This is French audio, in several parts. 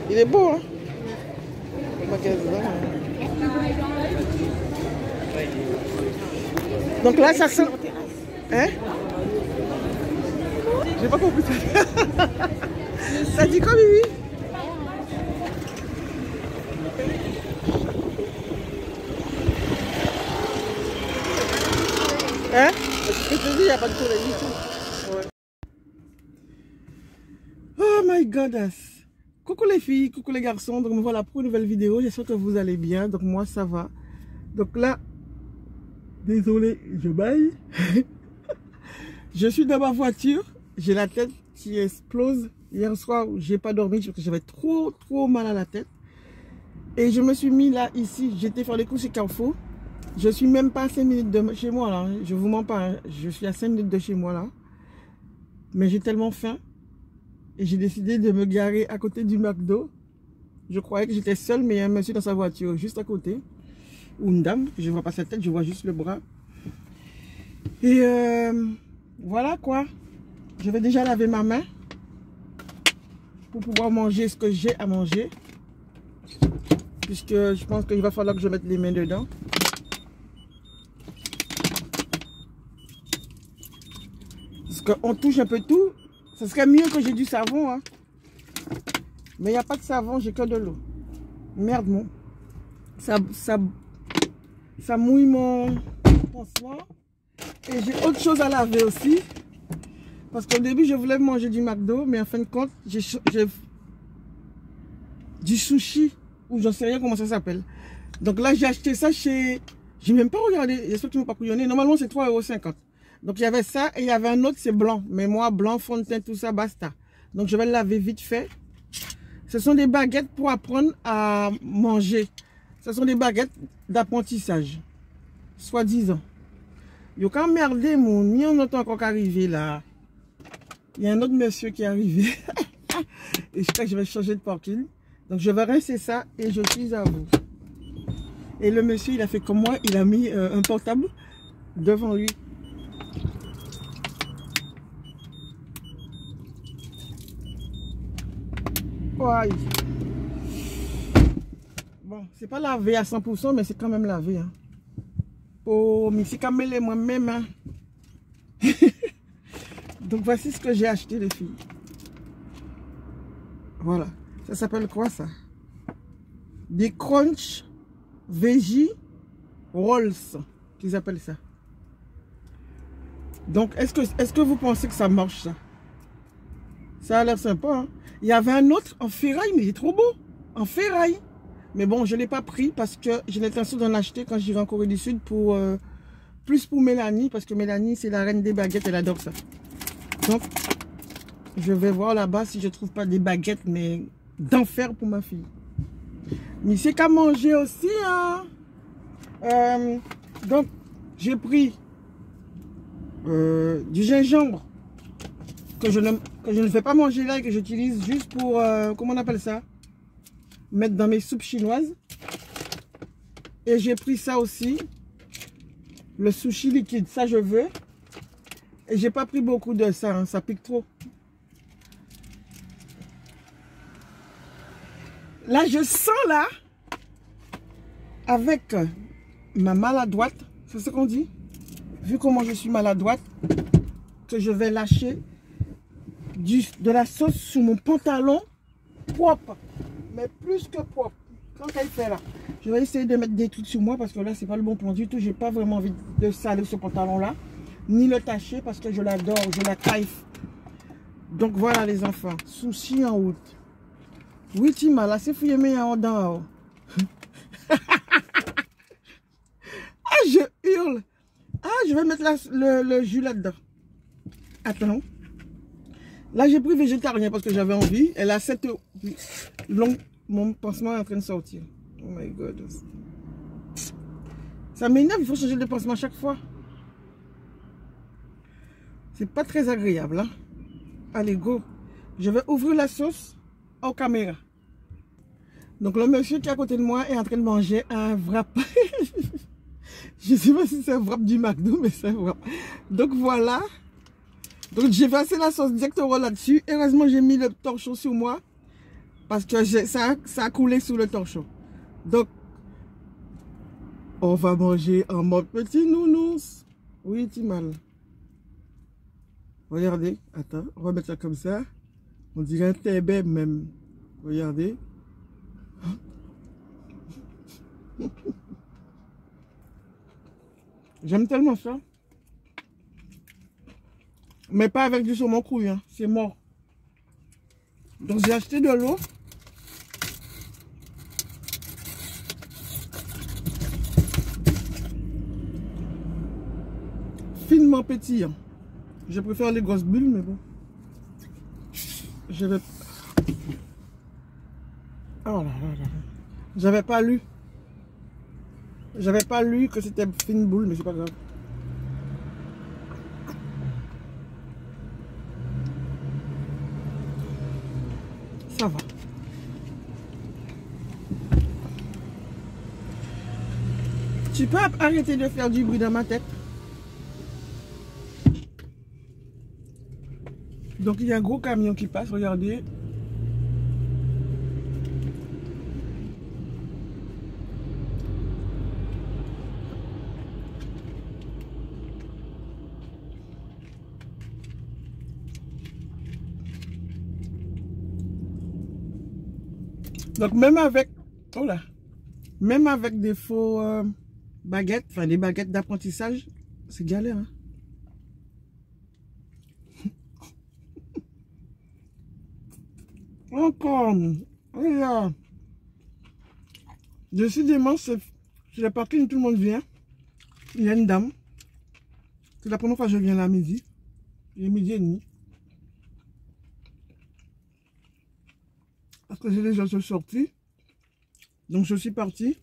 Il est beau, hein? Le magasin. Donc là, ça sent... Hein? J'ai pas compris ça. Ça dit quoi, Bibi? Hein? Je te dis, il n'y a pas de soleil du tout. Ouais. Oh my goodness. Coucou les filles, coucou les garçons. Donc me voilà pour une nouvelle vidéo. J'espère que vous allez bien. Donc moi ça va. Donc là, désolé, je baille. Je suis dans ma voiture. J'ai la tête qui explose. Hier soir, j'ai pas dormi parce que j'avais trop mal à la tête. Et je me suis mis là, ici. J'étais faire les courses chez Carrefour. Je suis même pas à 5 minutes de chez moi là. Je vous mens pas. Je suis à 5 minutes de chez moi là. Mais j'ai tellement faim. Et j'ai décidé de me garer à côté du McDo. Je croyais que j'étais seule, mais il y a un monsieur dans sa voiture juste à côté. Ou une dame. Je ne vois pas sa tête, je vois juste le bras. Et voilà quoi. Je vais déjà laver ma main. Pour pouvoir manger ce que j'ai à manger. Puisque je pense qu'il va falloir que je mette les mains dedans. Parce qu'on touche un peu tout. Ce serait mieux que j'ai du savon. Hein. Mais il n'y a pas de savon, j'ai que de l'eau. Merde, mon. Ça mouille mon pansement. Et j'ai autre chose à laver aussi. Parce qu'au début, je voulais manger du McDo. Mais en fin de compte, j'ai du sushi. Ou j'en sais rien comment ça s'appelle. Donc là, j'ai acheté ça chez... J'ai même pas regardé. J'espère que tu ne m'as pas couillonné. Normalement, c'est 3,50 €. Donc il y avait ça et il y avait un autre, c'est blanc. Mais moi, blanc, fond de teint, tout ça, basta. Donc je vais le laver vite fait. Ce sont des baguettes pour apprendre à manger. Ce sont des baguettes d'apprentissage. Soi-disant. Yo quand merdé, mon, il y a un autre encore qui est arrivé là. Il y a un autre monsieur qui est arrivé. Et je crois que je vais changer de parking. Donc je vais rincer ça et je suis à vous. Et le monsieur, il a fait comme moi, il a mis un portable devant lui. Ouais. Bon, c'est pas lavé à 100%, mais c'est quand même lavé. Hein. Oh, mais c'est quand même moi-même. Hein. Donc voici ce que j'ai acheté, les filles. Voilà. Ça s'appelle quoi ça? Des crunch veggie rolls, qu'ils appellent ça. Donc, est-ce que vous pensez que ça marche ça? Ça a l'air sympa. Hein? Il y avait un autre en ferraille, mais il est trop beau. En ferraille. Mais bon, je ne l'ai pas pris parce que j'ai l'intention d'en acheter quand j'irai en Corée du Sud pour plus pour Mélanie. Parce que Mélanie, c'est la reine des baguettes, elle adore ça. Donc, je vais voir là-bas si je ne trouve pas des baguettes, mais d'enfer pour ma fille. Mais c'est qu'à manger aussi. Hein? Donc, j'ai pris du gingembre. Que je ne fais pas manger là et que j'utilise juste pour, comment on appelle ça? Mettre dans mes soupes chinoises. Et j'ai pris ça aussi. Le sushi liquide, ça je veux. Et j'ai pas pris beaucoup de ça, hein, ça pique trop. Là je sens là, avec ma maladroite, c'est ce qu'on dit? Vu comment je suis maladroite, que je vais lâcher de la sauce sur mon pantalon propre, mais plus que propre. Quand elle fait là, je vais essayer de mettre des trucs sur moi parce que là c'est pas le bon plan du tout. J'ai pas vraiment envie de saler ce pantalon là, ni le tacher parce que je l'adore, je la kiffe. Donc voilà les enfants, sushi en route. Oui Tima, là c'est fouillé mais en dedans. Ah je hurle. Ah je vais mettre le jus là-dedans. Attends. Là, j'ai pris végétarien parce que j'avais envie. Elle a 7 longues. Mon pansement est en train de sortir. Oh my god. Ça m'énerve, il faut changer de pansement chaque fois. C'est pas très agréable. Hein? Allez, go. Je vais ouvrir la sauce en caméra. Donc, le monsieur qui est à côté de moi est en train de manger un wrap. Je sais pas si c'est un wrap du McDo, mais c'est un wrap. Donc, voilà. Donc j'ai versé la sauce directement là-dessus. Heureusement, j'ai mis le torchon sur moi. Parce que ça a coulé sous le torchon. Donc, on va manger en mode petit nounours. Oui, Timal. Regardez. Attends, on va mettre ça comme ça. On dirait un tébé même. Regardez. J'aime tellement ça. Mais pas avec du saumon cru, hein. C'est mort. Donc j'ai acheté de l'eau. Finement pétillant. Je préfère les grosses bulles, mais bon. Je vais... Oh là là là. J'avais pas lu. J'avais pas lu que c'était fine boule, mais c'est pas grave. Ça va. Tu peux arrêter de faire du bruit dans ma tête? Donc il y a un gros camion qui passe, regardez. Donc même avec, oh là, même avec des faux baguettes, enfin des baguettes d'apprentissage, c'est galère. Hein? Encore, oh là. Décidément, c'est le parking, tout le monde vient. Il y a une dame. C'est la première fois que je viens là à midi. Il est midi et demi. Parce que j'ai déjà sorti. Donc je suis parti.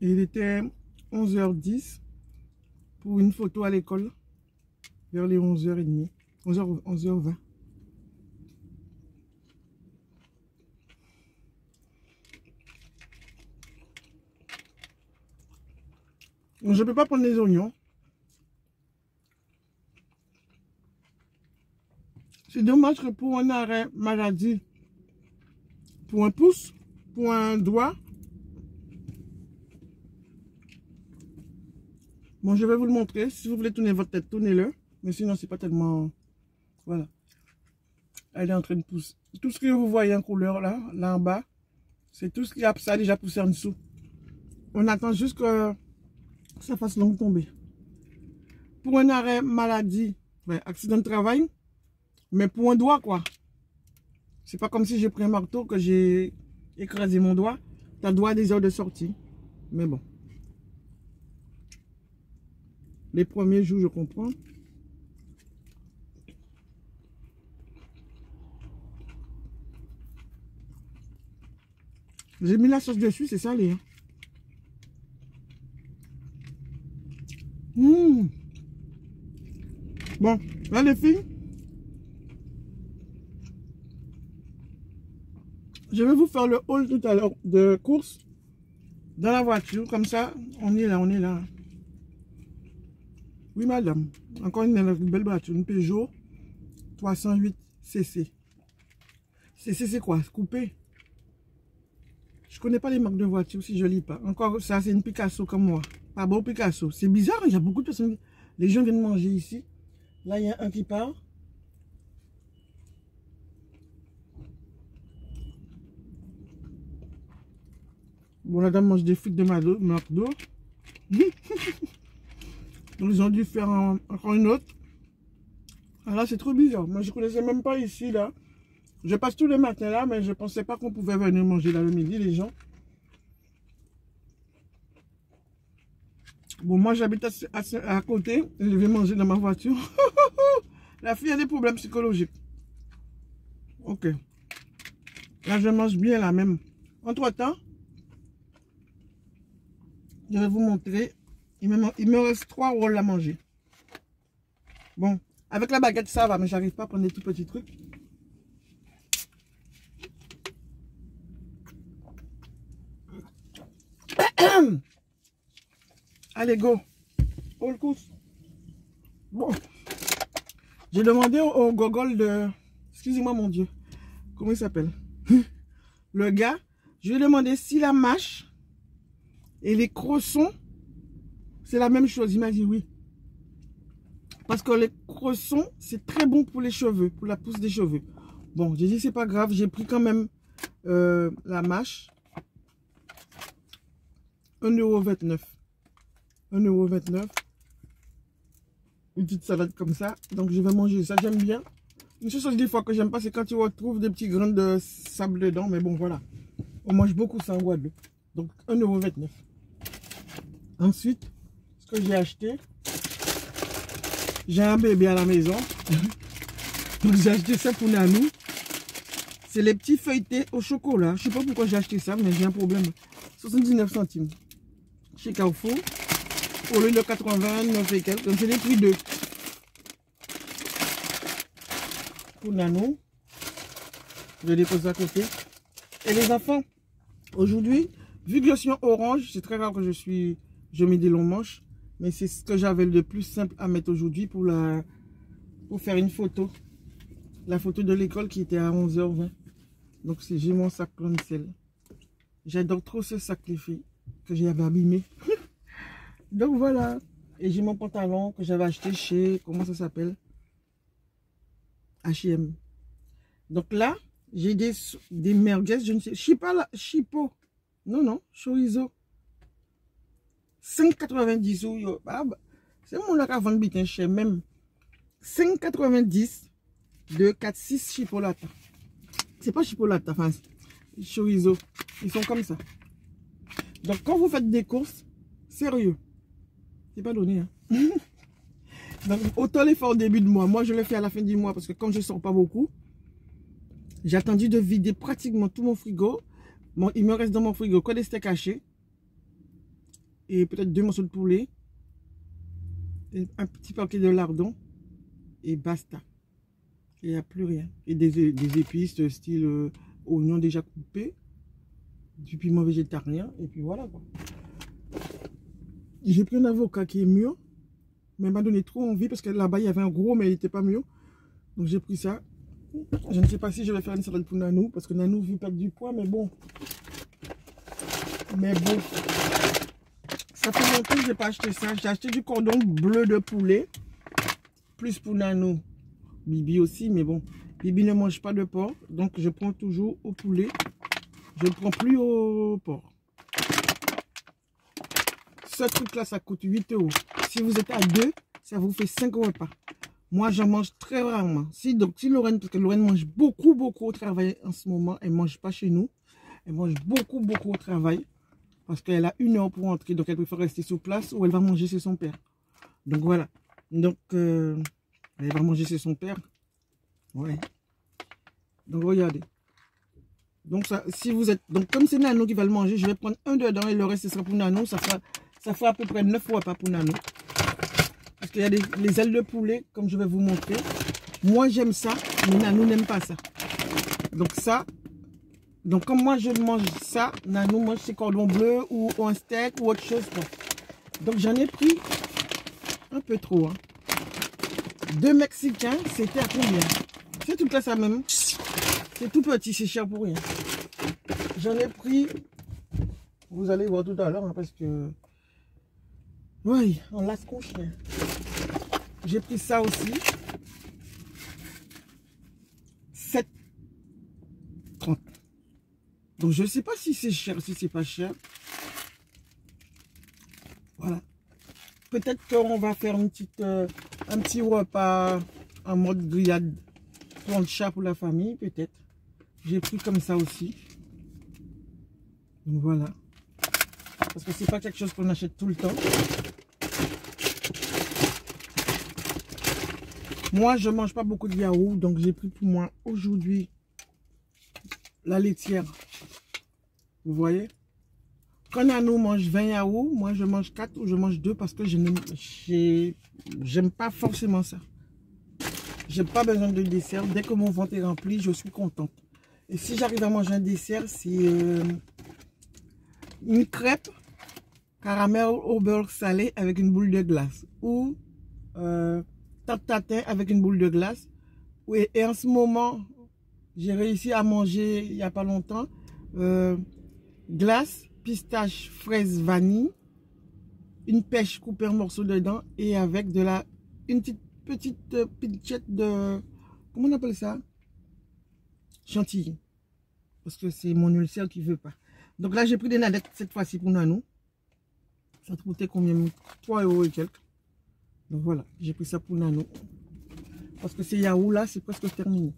Et il était 11h10 pour une photo à l'école. Vers les 11h30. 11h20. Donc je ne peux pas prendre les oignons. C'est dommage que pour un arrêt maladie, pour un pouce, pour un doigt, bon, je vais vous le montrer. Si vous voulez tourner votre tête, tournez-le. Mais sinon, c'est pas tellement... Voilà. Elle est en train de pousser. Tout ce que vous voyez en couleur, là en bas, c'est tout ce qui a déjà poussé en dessous. On attend juste que ça fasse longue tomber. Pour un arrêt maladie, ouais, accident de travail, mais pour un doigt, quoi. C'est pas comme si j'ai pris un marteau que j'ai écrasé mon doigt. T'as le doigt à des heures de sortie. Mais bon. Les premiers jours, je comprends. J'ai mis la sauce dessus, c'est salé. Hein. Bon, là les filles, je vais vous faire le haul tout à l'heure de course dans la voiture. Comme ça, on est là, on est là. Oui, madame. Encore une belle voiture, une Peugeot 308 CC. CC, c'est quoi? Coupé. Je connais pas les marques de voiture si je lis pas. Encore ça, c'est une Picasso comme moi. Pas bon Picasso. C'est bizarre, il y a beaucoup de personnes. Les gens viennent manger ici. Là, il y a un qui part. Bon, la dame mange des frites de McDo. Donc, ils ont dû faire encore une autre. Ah là, c'est trop bizarre. Moi, je connaissais même pas ici, là. Je passe tous les matins là, mais je pensais pas qu'on pouvait venir manger là le midi, les gens. Bon, moi, j'habite à côté. Et je vais manger dans ma voiture. La fille a des problèmes psychologiques. Ok. Là, je mange bien là même. Entre-temps, je vais vous montrer. Il me reste 3 rôles à manger. Bon, avec la baguette, ça va, mais j'arrive pas à prendre des tout petits trucs. Allez, go. All course. Bon. J'ai demandé au gogol de... Excusez-moi mon Dieu. Comment il s'appelle? Le gars. Je lui ai demandé si la mâche et les croissants, c'est la même chose. Il m'a dit oui. Parce que les croissants, c'est très bon pour les cheveux, pour la pousse des cheveux. Bon, j'ai dit c'est pas grave. J'ai pris quand même la mâche. 1,29 €. 1,29 €. Une petite salade comme ça. Donc je vais manger ça. J'aime bien. Une chose des fois que j'aime pas, c'est quand tu retrouves des petits grains de sable dedans. Mais bon, voilà. On mange beaucoup ça en Guadeloupe. Donc 1,29 €. Ensuite, ce que j'ai acheté, j'ai un bébé à la maison. Donc j'ai acheté ça pour Nanou. C'est les petits feuilletés au chocolat. Je sais pas pourquoi j'ai acheté ça, mais j'ai un problème. 79 centimes. Chez Carrefour. Au lieu de 89 et quelques. Donc c'est les prix 2. Pour Nanou. Je dépose à côté. Et les enfants, aujourd'hui, vu que je suis en orange, c'est très rare que je mets des longs manches. Mais c'est ce que j'avais de plus simple à mettre aujourd'hui pour faire une photo. La photo de l'école qui était à 11h20. Donc j'ai mon sac plein de sel. J'adore trop ce sac les filles que j'avais abîmé. Donc voilà. Et j'ai mon pantalon que j'avais acheté chez, comment ça s'appelle? H&M. Donc là, j'ai des merguez, je ne sais, chipo. Non, chorizo. 5,90 €. C'est mon là qui vend bien cher même. 5,90 € de 4-6 chipolata. C'est pas chipolata, enfin, chorizo. Ils sont comme ça. Donc quand vous faites des courses, sérieux, c'est pas donné. Hein? Donc autant les faire au début de mois. Moi je le fais à la fin du mois parce que comme je sors pas beaucoup, j'ai attendu de vider pratiquement tout mon frigo. Bon, il me reste dans mon frigo que des steaks hachés. Et peut-être 2 morceaux de poulet. Et un petit paquet de lardons. Et basta. Il n'y a plus rien. Et des épices style oignons déjà coupés. Du piment végétarien. Et puis voilà quoi. J'ai pris un avocat qui est mûr. Mais il m'a donné trop envie parce que là-bas il y avait un gros mais il n'était pas mûr. Donc j'ai pris ça. Je ne sais pas si je vais faire une salade pour Nanou. Parce que Nanou veut perdre du poids. Mais bon. Ça fait longtemps que je n'ai pas acheté ça. J'ai acheté du cordon bleu de poulet. Plus pour Nanou. Bibi aussi, mais bon. Bibi ne mange pas de porc. Donc je prends toujours au poulet. Je ne prends plus au porc. Ce truc-là, ça coûte 8 €. Si vous êtes à 2, ça vous fait 5 repas. Moi, j'en mange très rarement. Donc si Lorraine, parce que Lorraine mange beaucoup au travail en ce moment. Elle ne mange pas chez nous. Elle mange beaucoup au travail. Parce qu'elle a 1 heure pour entrer. Donc elle préfère rester sur place ou elle va manger chez son père. Donc voilà. Donc elle va manger chez son père. Ouais. Donc regardez. Donc ça, si vous êtes... Donc comme c'est Nanou qui va le manger, je vais prendre un dedans et le reste ce sera pour Nanou. Ça fera à peu près 9 repas pour Nanou. Parce qu'il y a les ailes de poulet, comme je vais vous montrer. Moi j'aime ça, mais Nanou n'aime pas ça. Donc ça... Donc comme moi je mange ça, Nanou mange ses cordons bleus ou un steak ou autre chose. Donc j'en ai pris un peu trop. Hein. 2 Mexicains, c'était à combien? C'est tout là ça même. C'est tout petit, c'est cher pour rien. J'en ai pris, vous allez voir tout à l'heure, hein, parce que... Oui, on lasse qu'on chien. J'ai pris ça aussi. 7,30. Donc je ne sais pas si c'est cher, si c'est pas cher. Voilà. Peut-être qu'on va faire un petit repas en mode grillade. Plancha pour la famille, peut-être. J'ai pris comme ça aussi. Donc voilà. Parce que c'est pas quelque chose qu'on achète tout le temps. Moi, je mange pas beaucoup de yaourt. Donc j'ai pris pour moi aujourd'hui la laitière. Vous voyez? Quand Nanou mange 20 yaourts, moi je mange 4 ou je mange 2 parce que je n'aime pas forcément ça. J'ai pas besoin de dessert. Dès que mon ventre est rempli, je suis contente. Et si j'arrive à manger un dessert, c'est une crêpe caramel au beurre salé avec une boule de glace. Ou tarte tatin avec une boule de glace. Oui, et en ce moment, j'ai réussi à manger, il n'y a pas longtemps, glace, pistache, fraise, vanille, une pêche coupée en morceaux dedans et avec une petite pitchette de, comment on appelle ça? Chantilly. Parce que c'est mon ulcère qui ne veut pas. Donc là, j'ai pris des nanettes cette fois-ci pour Nanou. Ça te coûtait combien? 3 € et quelques. Donc voilà, j'ai pris ça pour Nanou. Parce que ces yaourts là, c'est presque terminé.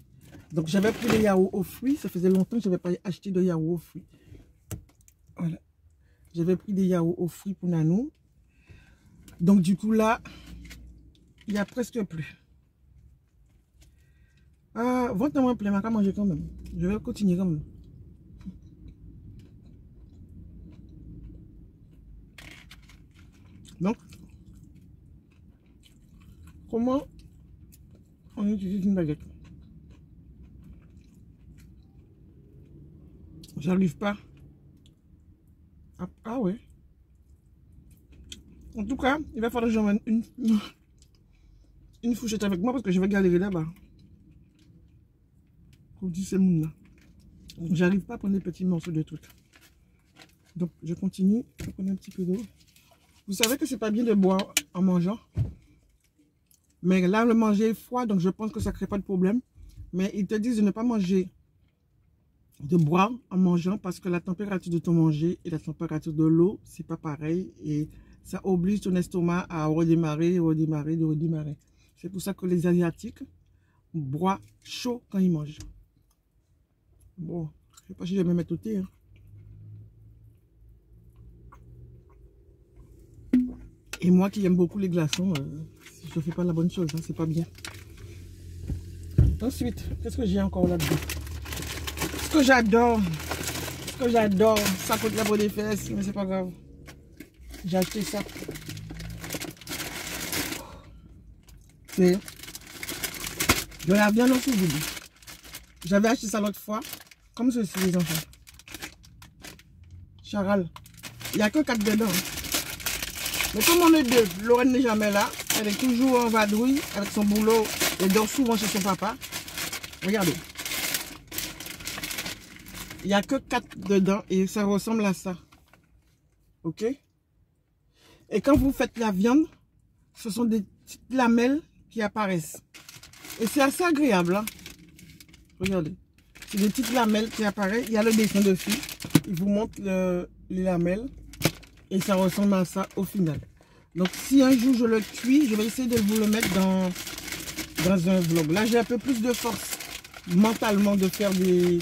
Donc j'avais pris des yaourts aux fruits. Ça faisait longtemps que je n'avais pas acheté de yaourts aux fruits. Voilà. J'avais pris des yaourts aux fruits pour Nanou. Donc du coup là, il n'y a presque plus. Ah, votre moins plein, mais manger quand même. Je vais continuer quand même. Donc, comment on utilise une baguette? J'arrive pas. Ah ouais. En tout cas, il va falloir que j'emmène une fourchette avec moi parce que je vais galérer là-bas. Pour dire c'est mon là. J'arrive pas à prendre des petits morceaux de trucs. Donc je continue. Je prends un petit peu d'eau. Vous savez que c'est pas bien de boire en mangeant. Mais là, le manger est froid, donc je pense que ça crée pas de problème. Mais ils te disent de ne pas manger, de boire en mangeant parce que la température de ton manger et la température de l'eau, c'est pas pareil. Et ça oblige ton estomac à redémarrer, redémarrer, de redémarrer. C'est pour ça que les Asiatiques boivent chaud quand ils mangent. Bon, je sais pas si je vais me mettre au thé. Hein. Et moi qui aime beaucoup les glaçons, je ne fais pas la bonne chose, hein, c'est pas bien. Ensuite, qu'est-ce que j'ai encore là-dedans? Ce que j'adore, ça coûte la peau des fesses, mais c'est pas grave. J'ai acheté ça. C'est de la viande en sous-vide. J'avais acheté ça l'autre fois, comme ceci les enfants. Charal. Il n'y a que 4 dedans. Mais comme on est deux, Lorraine n'est jamais là. Elle est toujours en vadrouille avec son boulot. Elle dort souvent chez son papa. Regardez. Il n'y a que 4 dedans et ça ressemble à ça. Ok? Et quand vous faites la viande, ce sont des petites lamelles qui apparaissent. Et c'est assez agréable. Hein? Regardez. C'est des petites lamelles qui apparaissent. Il y a le dessin dessus. Il vous montre les lamelles. Et ça ressemble à ça au final. Donc si un jour je le cuis, je vais essayer de vous le mettre dans un vlog. Là j'ai un peu plus de force mentalement de faire des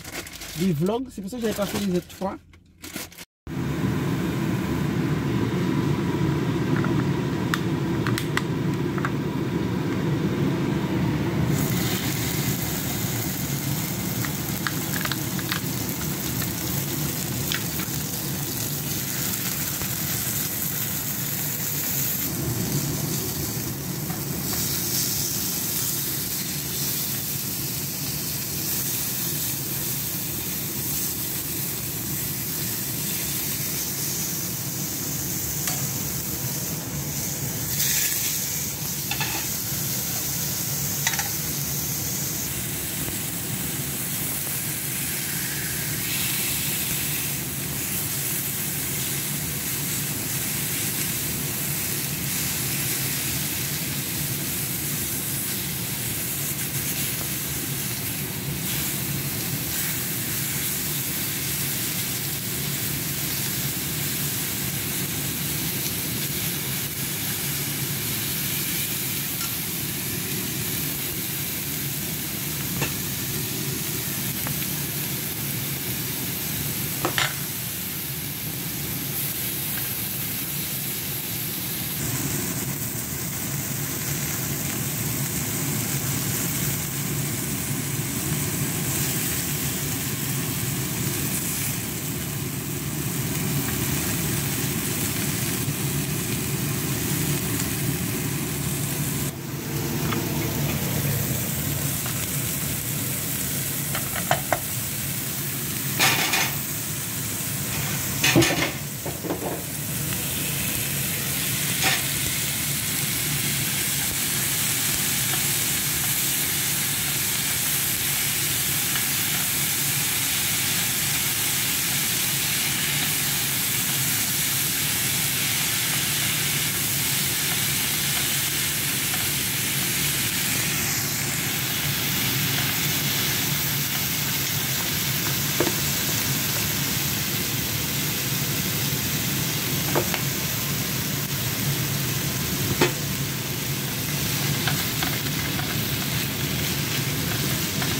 vlogs. C'est pour ça que je n'avais pas fait les autres fois.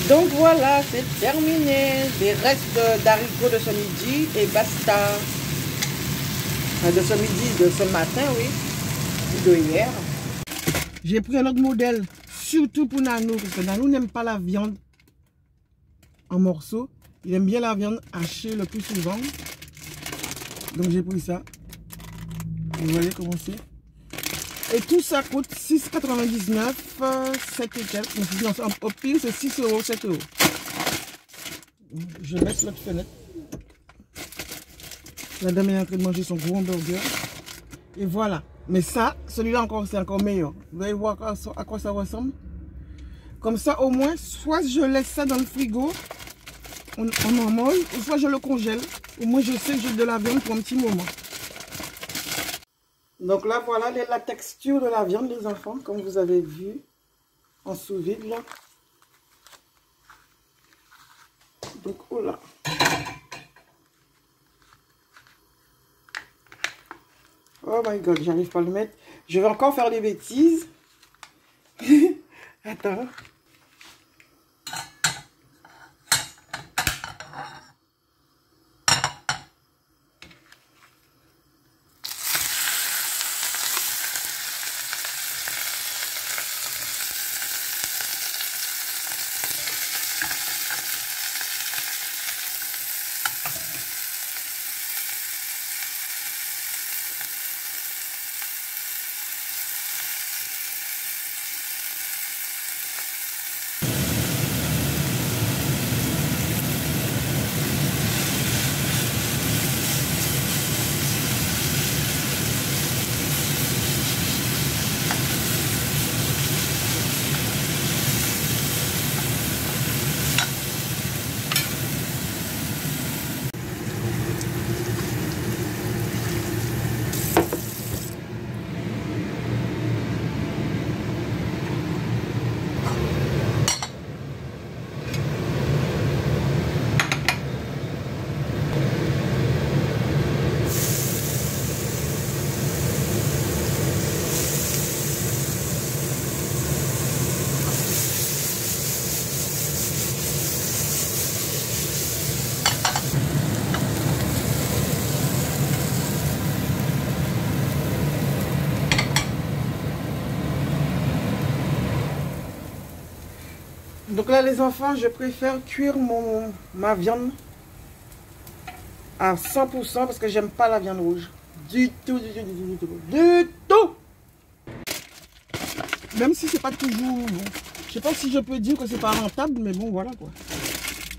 Donc voilà, c'est terminé. Des restes d'haricots de ce midi et basta. De ce midi, de ce matin, oui. De hier. J'ai pris un autre modèle, surtout pour Nanou, parce que Nanou n'aime pas la viande en morceaux. Il aime bien la viande hachée le plus souvent. Donc j'ai pris ça. Vous voyez comment c'est. Et tout ça coûte 6,99 €, 7 et quelques. Non, au pire, c'est 6 €, 7 €. Je laisse l'autre fenêtre. La dame est en train de manger son gros hamburger. Et voilà. Mais ça, celui-là encore, c'est encore meilleur. Vous allez voir à quoi ça ressemble. Comme ça, au moins, soit je laisse ça dans le frigo, on en mange, ou soit je le congèle. Au moins, je sais que j'ai de la viande pour un petit moment. Donc là, voilà la texture de la viande, les enfants, comme vous avez vu, en sous-vide, là. Donc, oh là. Oh my god, j'arrive pas à le mettre. Je vais encore faire des bêtises. Attends. Donc là, les enfants, je préfère cuire ma viande à 100% parce que j'aime pas la viande rouge. Du tout, du tout, du tout, du tout. Du tout! Même si c'est pas toujours bon. Je sais pas si je peux dire que c'est pas rentable, mais bon, voilà quoi.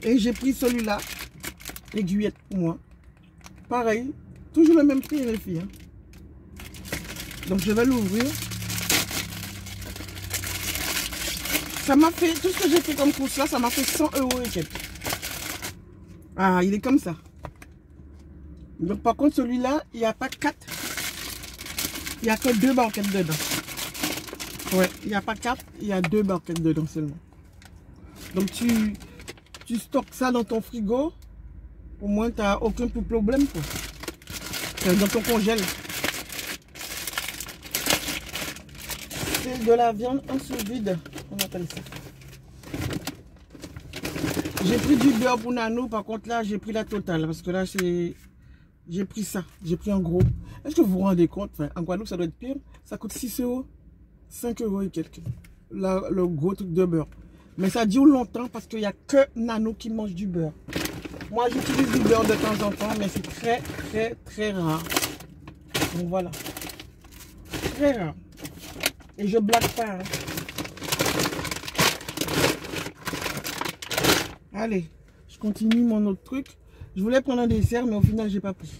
Et j'ai pris celui-là, aiguillette pour moi. Pareil, toujours le même prix, les filles. Hein. Donc je vais l'ouvrir. Ça m'a fait, tout ce que j'ai fait comme course là, ça m'a fait 100 € et quelques. Ah, il est comme ça. Donc par contre, celui-là, il n'y a pas 4. Il n'y a que 2 barquettes dedans. Ouais, il n'y a pas 4, il y a 2 barquettes dedans seulement. Donc tu stockes ça dans ton frigo. Au moins, tu n'as aucun problème. Quoi. Dans ton congèle. C'est de la viande en sous-vide. On appelle ça. J'ai pris du beurre pour Nanou. Par contre, là, j'ai pris la totale. Parce que là, c'est... J'ai pris ça. J'ai pris en gros. Est-ce que vous vous rendez compte? Enfin, en Guadeloupe, ça doit être pire. Ça coûte 6 €. 5 € et quelques. Là, le gros truc de beurre. Mais ça dure longtemps parce qu'il n'y a que Nanou qui mange du beurre. Moi, j'utilise du beurre de temps en temps, mais c'est très, très, très rare. Donc voilà. Très rare. Et je blague pas. Hein. Allez, je continue mon autre truc. Je voulais prendre un dessert, mais au final, j'ai pas pris.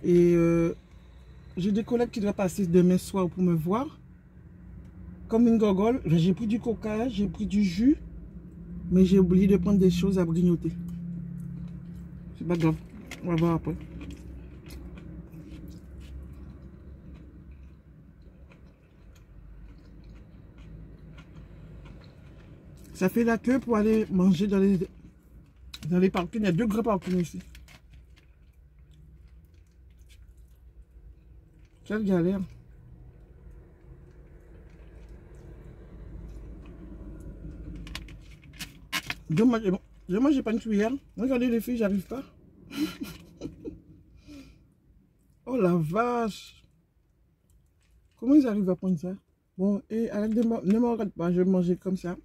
Et j'ai des collègues qui doivent passer demain soir pour me voir. Comme une gogole, j'ai pris du coca, j'ai pris du jus. Mais j'ai oublié de prendre des choses à grignoter. C'est pas grave. On va voir après. Ça fait la queue pour aller manger dans les parkings. Il y a 2 grands parkings ici. Quelle galère. Je mange pas une cuillère. Regardez les filles, j'arrive pas. Oh la vache. Comment ils arrivent à prendre ça? Bon, et arrête de ne me regarde pas, je vais manger comme ça.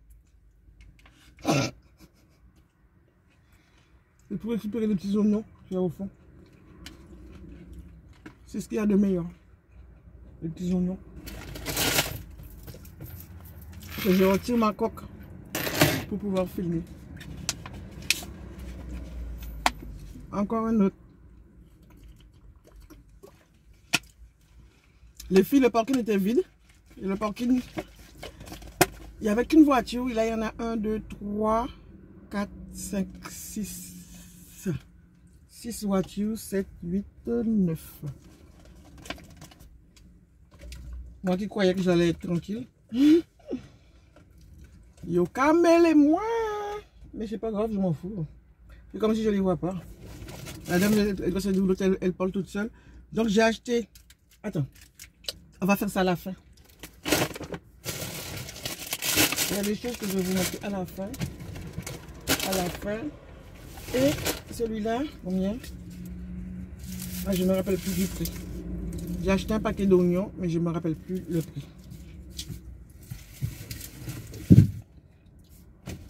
Et pour récupérer les petits oignons qu'il y a au fond. C'est ce qu'il y a de meilleur. Les petits oignons. Et je retire ma coque pour pouvoir filmer. Encore un autre. Les filles, le parking était vide. Et le parking, il n'y avait qu'une voiture. Et là, il y en a 1, 2, 3, 4, 5, 6. 6 voitures, 7, 8, 9. Moi qui croyais que j'allais être tranquille. Yo, camel et moi. Mais c'est pas grave, je m'en fous. C'est comme si je ne les vois pas. La dame, elle doit se dire, elle parle toute seule. Donc j'ai acheté. Attends. On va faire ça à la fin. Il y a des choses que je vais vous montrer à la fin. À la fin. Et celui-là, combien? Ah, je ne me rappelle plus du prix. J'ai acheté un paquet d'oignons, mais je ne me rappelle plus le prix.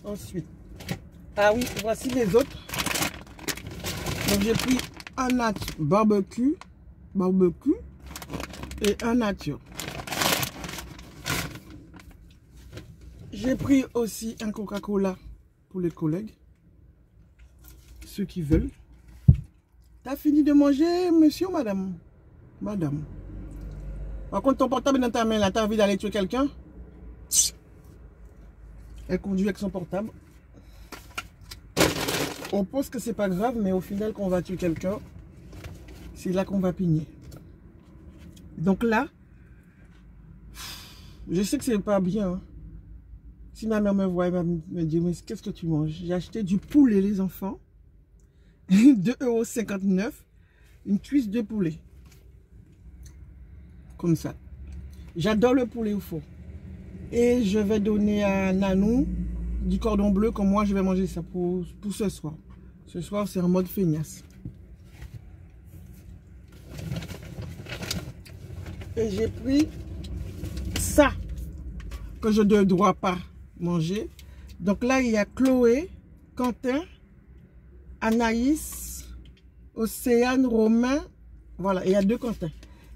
Ensuite. Ah oui, voici les autres. Donc j'ai pris un barbecue et un nature. J'ai pris aussi un Coca-Cola pour les collègues, ceux qui veulent. T'as fini de manger, monsieur ou madame? Madame. Par contre, ton portable est dans ta main là, t'as envie d'aller tuer quelqu'un? Elle conduit avec son portable. On pense que c'est pas grave, mais au final, quand on va tuer quelqu'un, c'est là qu'on va pigner. Donc là, je sais que c'est pas bien. Hein. Si ma mère me voit, elle va me dire, mais qu'est-ce que tu manges? J'ai acheté du poulet, les enfants. 2,59 €. Une cuisse de poulet. Comme ça. J'adore le poulet au four. Et je vais donner à Nanou du cordon bleu, comme moi je vais manger ça pour ce soir. Ce soir c'est en mode feignasse. Et j'ai pris ça que je ne dois pas manger. Donc là il y a Chloé, Quentin, Anaïs, Océane, Romain. Voilà, il y a 2 Quentin.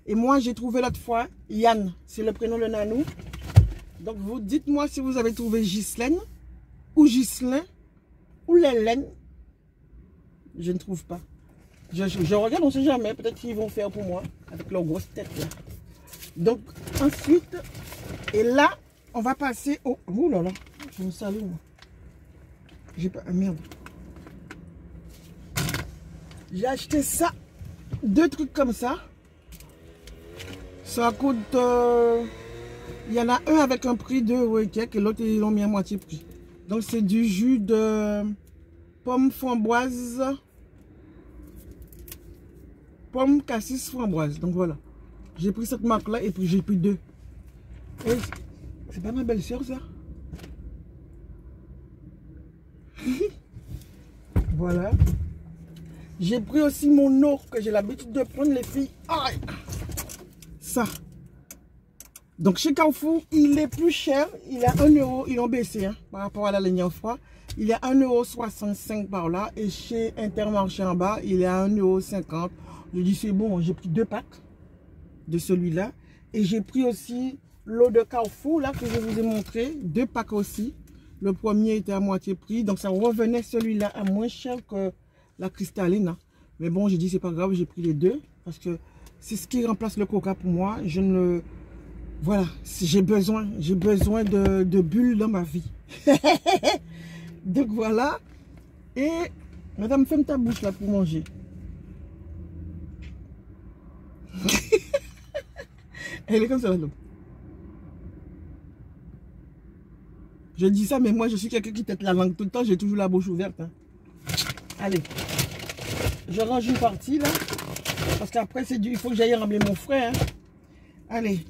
Et moi j'ai trouvé l'autre fois Yann, c'est le prénom de Nanou. Donc vous dites-moi si vous avez trouvé Ghislaine ou Ghislain ou Lélène. Je ne trouve pas. Je regarde, on ne sait jamais. Peut-être qu'ils vont faire pour moi avec leur grosse tête là. Donc ensuite, et là, on va passer au... Ouh là là, je me salue moi. J'ai pas... Ah, merde. J'ai acheté ça. 2 trucs comme ça. Ça coûte... Il y en a un avec un prix de € et quelques, et l'autre ils l'ont mis à moitié prix. Donc c'est du jus de pomme framboise, pomme cassis framboise. Donc voilà, j'ai pris cette marque là et puis j'ai pris 2. C'est pas ma belle-sœur ça? Voilà. J'ai pris aussi mon eau que j'ai l'habitude de prendre les filles. Aïe. Ça. Donc chez Carrefour, il est plus cher, il est à 1 €, ils ont baissé hein, par rapport à la ligne en froid. Il est à 1,65 € par là et chez Intermarché en bas, il est à 1,50 €. Je dis c'est bon, j'ai pris 2 packs de celui-là. Et j'ai pris aussi l'eau de Carrefour là que je vous ai montré, 2 packs aussi. Le premier était à moitié prix, donc ça revenait celui-là à moins cher que la cristalline. Hein. Mais bon, j'ai dit c'est pas grave, j'ai pris les 2 parce que c'est ce qui remplace le coca pour moi. Je ne... Voilà, j'ai besoin de bulles dans ma vie. Donc voilà. Et madame, ferme ta bouche là pour manger. Elle est comme ça là. Je dis ça, mais moi je suis quelqu'un qui tête la langue tout le temps. J'ai toujours la bouche ouverte. Hein. Allez. Je range une partie là. Parce qu'après c'est il faut que j'aille remplir mon frais. Hein. Allez.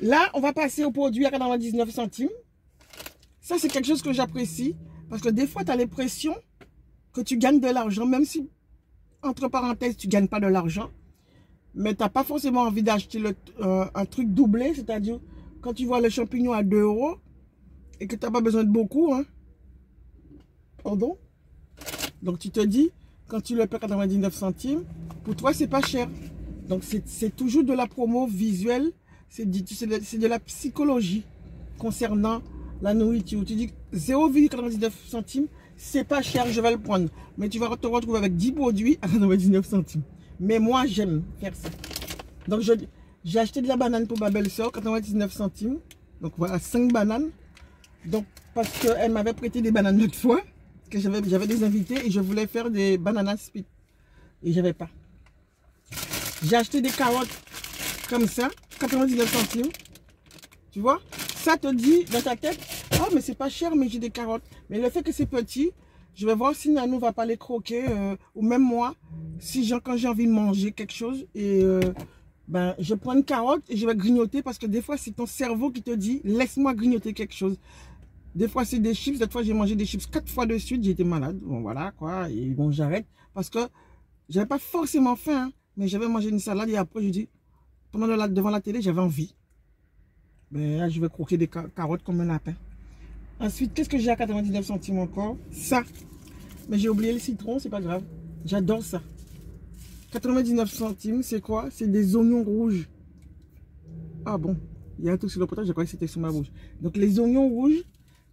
Là, on va passer au produit à 99 centimes. Ça, c'est quelque chose que j'apprécie. Parce que des fois, tu as l'impression que tu gagnes de l'argent, même si, entre parenthèses, tu ne gagnes pas de l'argent. Mais tu n'as pas forcément envie d'acheter un truc doublé, c'est-à-dire quand tu vois le champignon à 2 € et que tu n'as pas besoin de beaucoup, hein. Pardon? Donc tu te dis, quand tu le paies 99 centimes, pour toi, c'est pas cher. Donc c'est toujours de la promo visuelle, c'est de la psychologie concernant la nourriture. Tu dis 0,99 centimes, c'est pas cher, je vais le prendre. Mais tu vas te retrouver avec 10 produits à 99 centimes. Mais moi, j'aime faire ça. Donc, j'ai acheté de la banane pour ma belle-sœur, 99 centimes. Donc, voilà, 5 bananes. Donc, parce qu'elle m'avait prêté des bananes l'autre fois, que j'avais des invités et je voulais faire des bananas split. Et j'avais pas. J'ai acheté des carottes comme ça, 99 centimes. Tu vois? Ça te dit dans ta tête, oh, mais c'est pas cher, mais j'ai des carottes. Mais le fait que c'est petit, je vais voir si Nanou va pas les croquer, ou même moi, si quand j'ai envie de manger quelque chose, et ben, je prends une carotte et je vais grignoter, parce que des fois, c'est ton cerveau qui te dit, laisse-moi grignoter quelque chose. Des fois, c'est des chips. Cette fois, j'ai mangé des chips 4 fois de suite, j'ai été malade. Bon, voilà, quoi, et bon, j'arrête, parce que j'avais pas forcément faim, hein, mais j'avais mangé une salade, et après, je dis, devant la télé, j'avais envie. Ben là, je vais croquer des carottes comme un lapin. Ensuite, qu'est-ce que j'ai à 99 centimes encore? Ça. Mais j'ai oublié le citron, c'est pas grave. J'adore ça. 99 centimes, c'est quoi? C'est des oignons rouges. Ah bon, il y a un truc sur le potage, je croyais que c'était sur ma bouche. Donc les oignons rouges,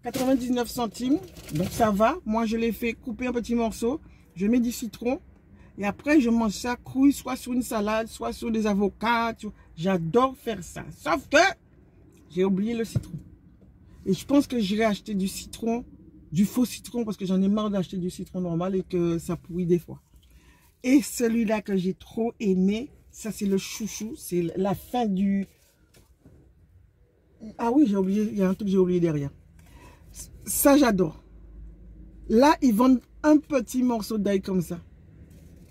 99 centimes. Donc ça va. Moi, je les fais couper un petit morceau. Je mets du citron. Et après, je mange ça cru, soit sur une salade, soit sur des avocats. J'adore faire ça. Sauf que j'ai oublié le citron. Et je pense que j'irai acheter du citron, du faux citron, parce que j'en ai marre d'acheter du citron normal et que ça pourrit des fois. Et celui-là que j'ai trop aimé, ça c'est le chouchou, c'est la fin du... Ah oui, j'ai oublié, il y a un truc que j'ai oublié derrière. Ça j'adore. Là, ils vendent un petit morceau d'ail comme ça.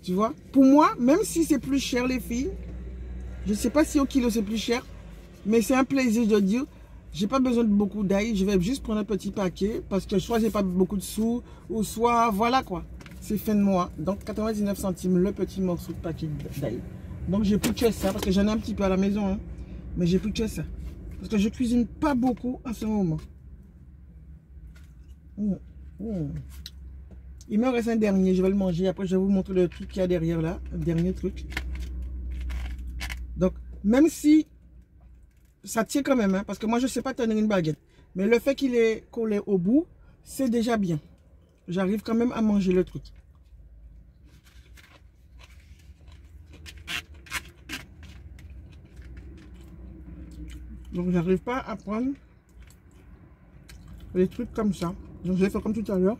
Tu vois? Pour moi, même si c'est plus cher les filles, je ne sais pas si au kilo c'est plus cher, mais c'est un plaisir de dire, j'ai pas besoin de beaucoup d'ail, je vais juste prendre un petit paquet parce que soit j'ai pas beaucoup de sous ou soit voilà quoi, c'est fin de mois. Donc 99 centimes le petit morceau de paquet d'ail. Donc j'ai plus que ça parce que j'en ai un petit peu à la maison, hein, mais j'ai plus que ça parce que je cuisine pas beaucoup en ce moment. Il me reste un dernier, je vais le manger, après je vais vous montrer le truc qu'il y a derrière là, un dernier truc. Donc même si ça tient quand même, hein, parce que moi, je ne sais pas tenir une baguette. Mais le fait qu'il est collé au bout, c'est déjà bien. J'arrive quand même à manger le truc. Donc, j'arrive pas à prendre les trucs comme ça. Donc, je vais faire comme tout à l'heure.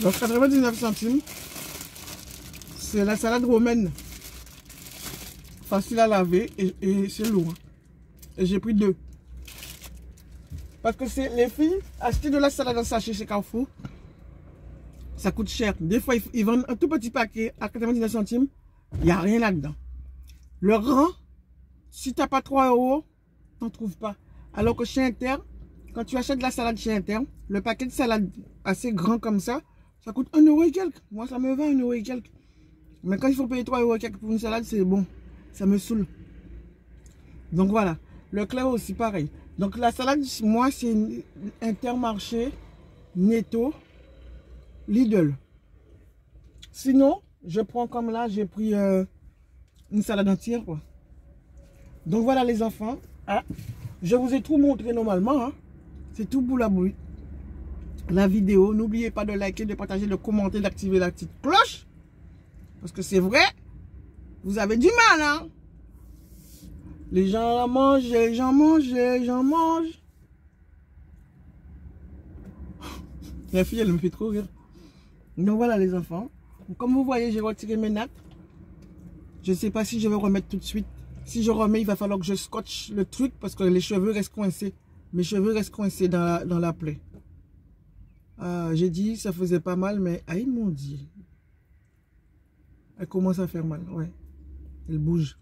Donc 99 centimes, c'est la salade romaine. Facile à laver et c'est lourd. Et j'ai pris 2. Parce que c'est les filles, acheter de la salade en sachet chez Carrefour, ça coûte cher. Des fois, ils vendent un tout petit paquet à 99 centimes, il n'y a rien là-dedans. Le rang, si tu n'as pas 3 €, tu n'en trouves pas. Alors que chez Inter, quand tu achètes de la salade chez Inter, le paquet de salade assez grand comme ça coûte 1 € et quelques. Moi, ça me va 1 € et quelques. Mais quand il faut payer 3 € et quelques pour une salade, c'est bon. Ça me saoule. Donc voilà. Le Clair aussi, pareil. Donc la salade, moi, c'est Intermarché, Netto, Lidl. Sinon, je prends comme là, j'ai pris une salade entière, quoi. Donc voilà les enfants. Ah, je vous ai tout montré normalement. Hein. C'est tout pour la vidéo. N'oubliez pas de liker, de partager, de commenter, d'activer la petite cloche. Parce que c'est vrai, vous avez du mal, hein. Les gens mangent, les gens mangent, les gens mangent. La fille, elle me fait trop rire. Donc voilà les enfants. Comme vous voyez, j'ai retiré mes nattes. Je ne sais pas si je vais remettre tout de suite. Si je remets, il va falloir que je scotche le truc parce que les cheveux restent coincés. Mes cheveux restent coincés dans la plaie. J'ai dit ça faisait pas mal, mais aïe mon Dieu. Elle commence à faire mal, ouais. Elle bouge.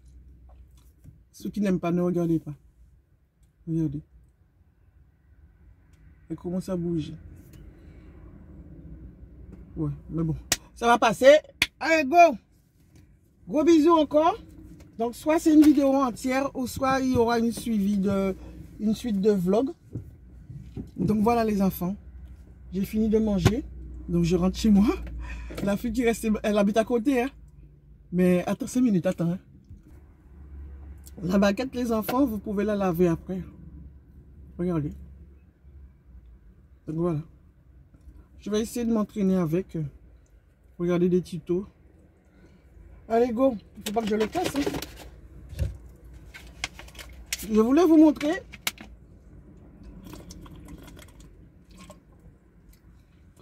Ceux qui n'aiment pas, ne regardez pas. Regardez. Elle commence à bouger. Ouais, mais bon. Ça va passer. Allez, go! Gros bisous encore. Donc, soit c'est une vidéo entière, ou soit il y aura une suite de vlogs. Donc, voilà les enfants. J'ai fini de manger. Donc, je rentre chez moi. La fille qui reste, elle habite à côté. Hein. Mais attends 5 minutes, attends. Hein. La baguette, les enfants, vous pouvez la laver après. Regardez. Donc, voilà. Je vais essayer de m'entraîner avec. Regardez des tutos. Allez, go. Il ne faut pas que je le casse. Hein. Je voulais vous montrer.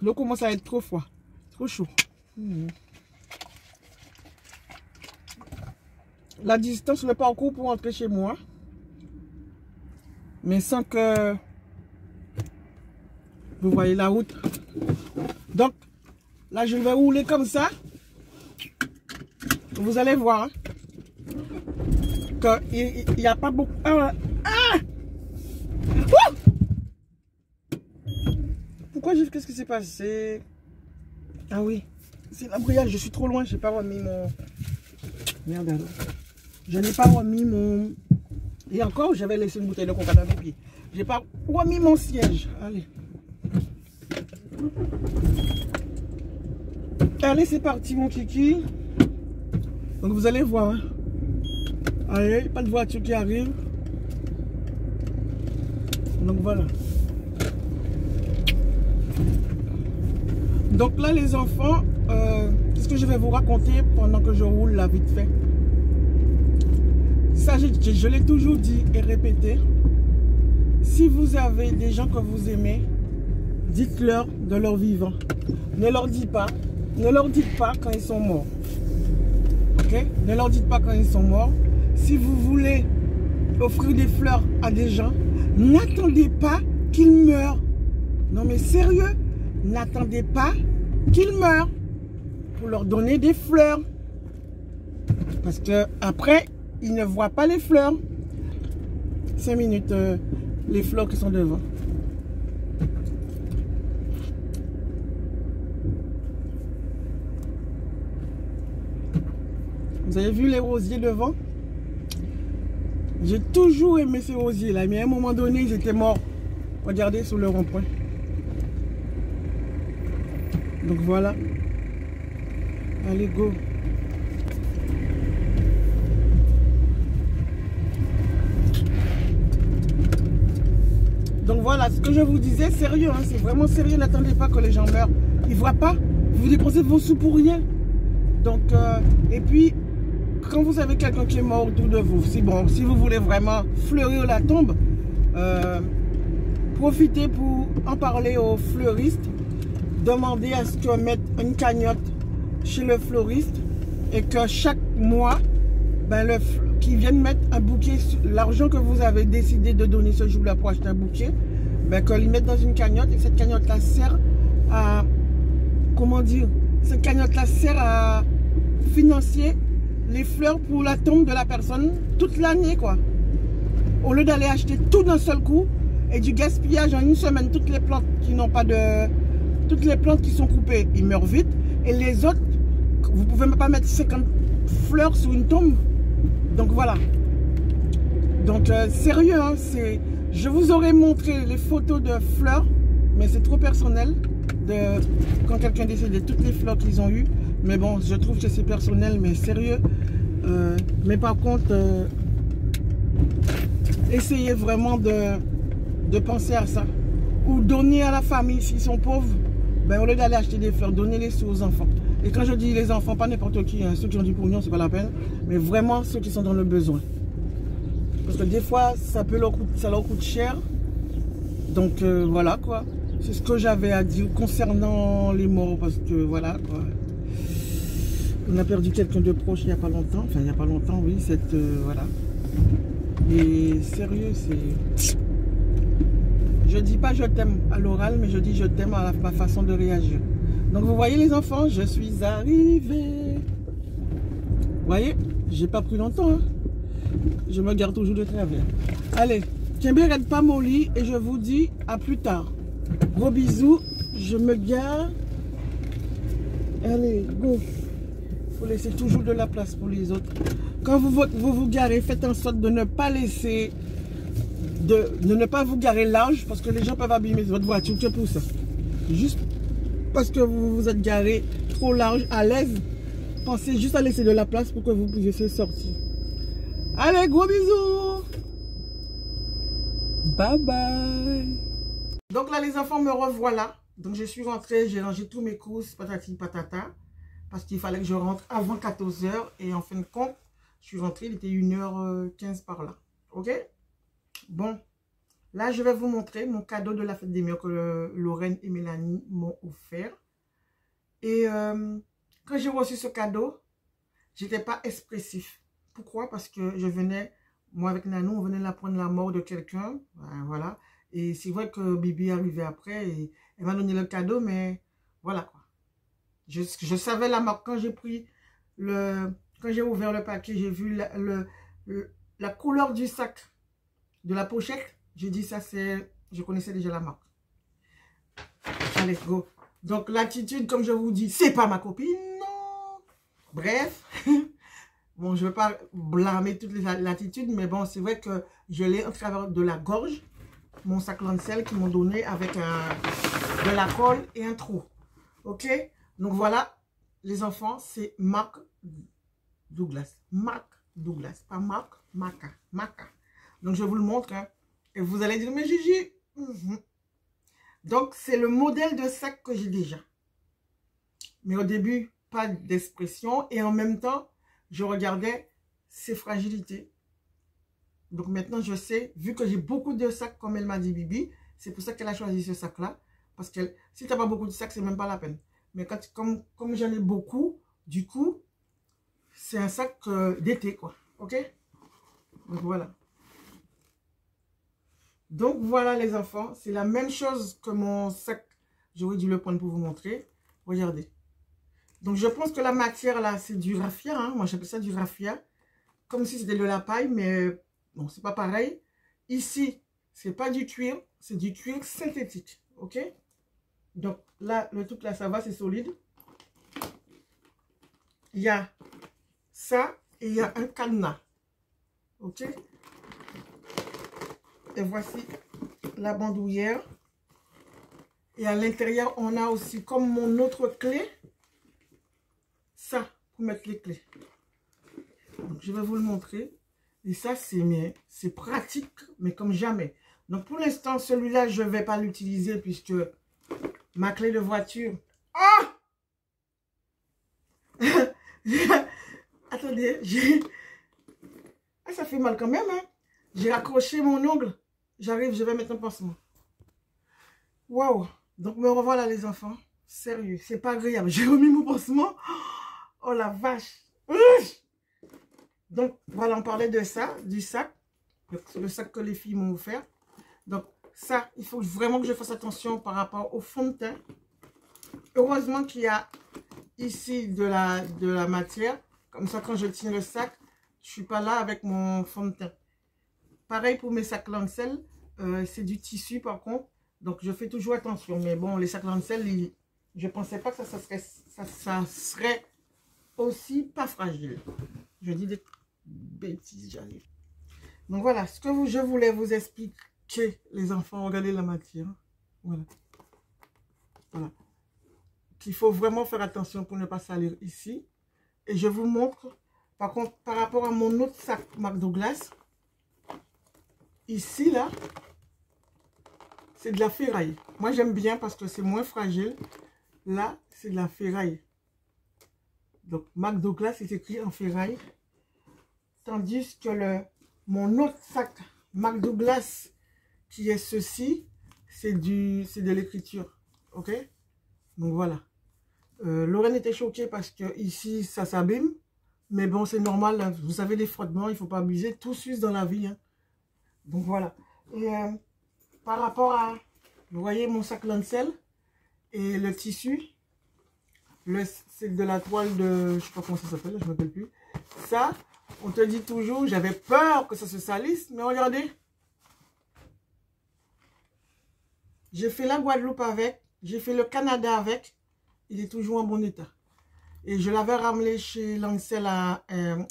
L'eau commence à être trop froid. Trop chaud. La distance, le parcours pour entrer chez moi. Mais sans que vous voyez la route. Donc, là, je vais rouler comme ça. Vous allez voir qu'il n'y a pas beaucoup... Pourquoi j'ai... Qu'est-ce qui s'est passé? Ah oui, c'est l'embrayage. Je suis trop loin. Je n'ai pas remis mon... Merde alors. Je n'ai pas remis mon... Et encore, j'avais laissé une bouteille de coca dans mes pieds. Je n'ai pas remis mon siège. Allez. Allez, c'est parti, mon kiki. Donc, vous allez voir. Hein. Allez, pas de voiture qui arrive. Donc, voilà. Donc là, les enfants, qu'est-ce que je vais vous raconter pendant que je roule là, vite fait. Ça, je l'ai toujours dit et répété. Si vous avez des gens que vous aimez, dites-leur de leur vivant. Ne leur dites pas quand ils sont morts. Ok? Ne leur dites pas quand ils sont morts. Si vous voulez offrir des fleurs à des gens, n'attendez pas qu'ils meurent. Non mais sérieux, n'attendez pas qu'ils meurent pour leur donner des fleurs. Parce que après, ils ne voient pas les fleurs. 5 minutes, les fleurs qui sont devant. Vous avez vu les rosiers devant? J'ai toujours aimé ces rosiers là, mais à un moment donné, ils étaient morts. Regardez sur le rond-point. Donc voilà. Allez, go. Donc voilà, ce que je vous disais, sérieux, hein, c'est vraiment sérieux. N'attendez pas que les gens meurent. Ils ne voient pas. Vous dépensez vos sous pour rien. Donc, et puis, quand vous avez quelqu'un qui est mort autour de vous, si bon, si vous voulez vraiment fleurir la tombe, profitez pour en parler aux fleuristes. Demandez à ce qu'on mette une cagnotte chez le fleuriste et que chaque mois, ben qu'ils viennent mettre un bouquet, l'argent que vous avez décidé de donner ce jour-là pour acheter un bouquet, ben qu'ils mettent dans une cagnotte et cette cagnotte-là sert à, comment dire, cette cagnotte-là sert à financer les fleurs pour la tombe de la personne toute l'année, quoi. Au lieu d'aller acheter tout d'un seul coup et du gaspillage en une semaine, toutes les plantes qui n'ont pas de... Toutes les plantes qui sont coupées, ils meurent vite. Et les autres, vous ne pouvez même pas mettre 50 fleurs sur une tombe. Donc voilà. Donc sérieux, hein, je vous aurais montré les photos de fleurs, mais c'est trop personnel de quand quelqu'un décide de toutes les fleurs qu'ils ont eues. Mais bon, je trouve que c'est personnel, mais sérieux. Mais par contre, essayez vraiment de penser à ça. Ou donner à la famille s'ils sont pauvres. Ben, au lieu d'aller acheter des fleurs, donnez-les aux enfants. Et quand je dis les enfants, pas n'importe qui, hein, ceux qui ont du pognon, c'est pas la peine, mais vraiment ceux qui sont dans le besoin. Parce que des fois, ça leur coûte cher. Donc voilà quoi. C'est ce que j'avais à dire concernant les morts, parce que voilà quoi. On a perdu quelqu'un de proche il n'y a pas longtemps. Enfin, il n'y a pas longtemps, oui, voilà. Et sérieux, c'est... Je dis pas je t'aime à l'oral, mais je dis je t'aime à ma façon de réagir. Donc vous voyez les enfants, je suis arrivée. Vous voyez, j'ai pas pris longtemps. Hein. Je me garde toujours de travers. Allez, tiens bien, reste pas molli et je vous dis à plus tard. Gros bisous, je me gare. Allez, go. Faut laisser toujours de la place pour les autres. Quand vous garez, faites en sorte de ne pas laisser, de ne pas vous garer large parce que les gens peuvent abîmer votre voiture. C'est pour ça. Juste parce que vous vous êtes garé trop large, à l'aise, pensez juste à laisser de la place pour que vous puissiez sortir. Allez, gros bisous. Bye bye. Donc là, les enfants, me revoilà. Donc je suis rentrée, j'ai rangé tous mes courses, patati patata. Parce qu'il fallait que je rentre avant 14 h. Et en fin de compte, je suis rentrée, il était 1h15 par là. Ok? Bon. Là, je vais vous montrer mon cadeau de la fête des mères que Lorraine et Mélanie m'ont offert. Et quand j'ai reçu ce cadeau, j'étais pas expressif. Pourquoi? Parce que je venais, moi avec Nanou, on venait d'apprendre la mort de quelqu'un. Voilà. Et c'est vrai que Bibi est arrivée après et elle m'a donné le cadeau, mais voilà quoi. Je savais la marque. Quand j'ai pris quand j'ai ouvert le paquet, j'ai vu la couleur du sac, de la pochette. J'ai dit ça c'est, je connaissais déjà la marque. Allez, go. Donc l'attitude, comme je vous dis, c'est pas ma copine, non. Bref. Bon, je ne veux pas blâmer toute l'attitude, mais bon, c'est vrai que je l'ai en travers de la gorge. Mon sac Lancel qu'ils m'ont donné avec de la colle et un trou. Ok? Donc voilà, les enfants, c'est Marc Douglas. Marc Douglas, pas Marc, Maca. Maca. Donc je vous le montre. Hein, et vous allez dire, mais Gigi. Donc c'est le modèle de sac que j'ai déjà. Mais au début, pas d'expression. Et en même temps, je regardais ses fragilités. Donc maintenant, je sais, vu que j'ai beaucoup de sacs, comme elle m'a dit Bibi, c'est pour ça qu'elle a choisi ce sac-là. Parce que si tu n'as pas beaucoup de sacs, c'est même pas la peine. Mais quand, comme j'en ai beaucoup, du coup, c'est un sac d'été, quoi. Ok? Donc voilà. Donc voilà les enfants, c'est la même chose que mon sac. J'aurais dû le prendre pour vous montrer. Regardez. Donc je pense que la matière là, c'est du raffia. Hein? Moi j'appelle ça du raffia. Comme si c'était de la paille, mais bon, c'est pas pareil. Ici, c'est pas du cuir, c'est du cuir synthétique. Ok? Donc là, le truc là, ça va, c'est solide. Il y a ça et il y a un cadenas. Ok? Et voici la bandoulière. Et à l'intérieur, on a aussi comme mon autre clé. Ça, pour mettre les clés. Donc, je vais vous le montrer. Et ça, c'est pratique, mais comme jamais. Donc, pour l'instant, celui-là, je ne vais pas l'utiliser puisque ma clé de voiture... Ah! Attendez, ah, ça fait mal quand même, hein? J'ai accroché mon ongle. J'arrive, je vais mettre un pansement. Waouh! Donc, me revoilà les enfants. Sérieux, c'est pas agréable. J'ai remis mon pansement. Oh la vache! Donc, voilà, on parlait de ça, du sac. Le sac que les filles m'ont offert. Donc, ça, il faut vraiment que je fasse attention par rapport au fond de teint. Heureusement qu'il y a ici de la matière. Comme ça, quand je tiens le sac, je ne suis pas là avec mon fond de teint. Pareil pour mes sacs Lancel. C'est du tissu par contre. Donc, je fais toujours attention. Mais bon, les sacs Lancel, je ne pensais pas que ça serait aussi pas fragile. Je dis des bêtises, j'arrive. Donc voilà, ce que je voulais vous expliquer, les enfants, regardez la matière. Voilà. Voilà. Qu'il faut vraiment faire attention pour ne pas salir ici. Et je vous montre, par contre, par rapport à mon autre sac Marc Douglas, ici, là, c'est de la ferraille. Moi, j'aime bien parce que c'est moins fragile. Là, c'est de la ferraille. Donc, Marc Douglas, c'est écrit en ferraille. Tandis que mon autre sac Marc Douglas, qui est ceci, c'est de l'écriture. Ok? Donc, voilà. Lorraine était choquée parce que ici, ça s'abîme. Mais bon, c'est normal. Hein. Vous savez, les frottements, il ne faut pas abuser. Tout s'use dans la vie. Hein. Donc, voilà. Et par rapport à, vous voyez, mon sac Lancel et le tissu, c'est de la toile de, je ne sais pas comment ça s'appelle, je ne me rappelle plus. Ça, on te dit toujours, j'avais peur que ça se salisse, mais regardez. J'ai fait la Guadeloupe avec, j'ai fait le Canada avec, il est toujours en bon état. Et je l'avais ramené chez Lancel à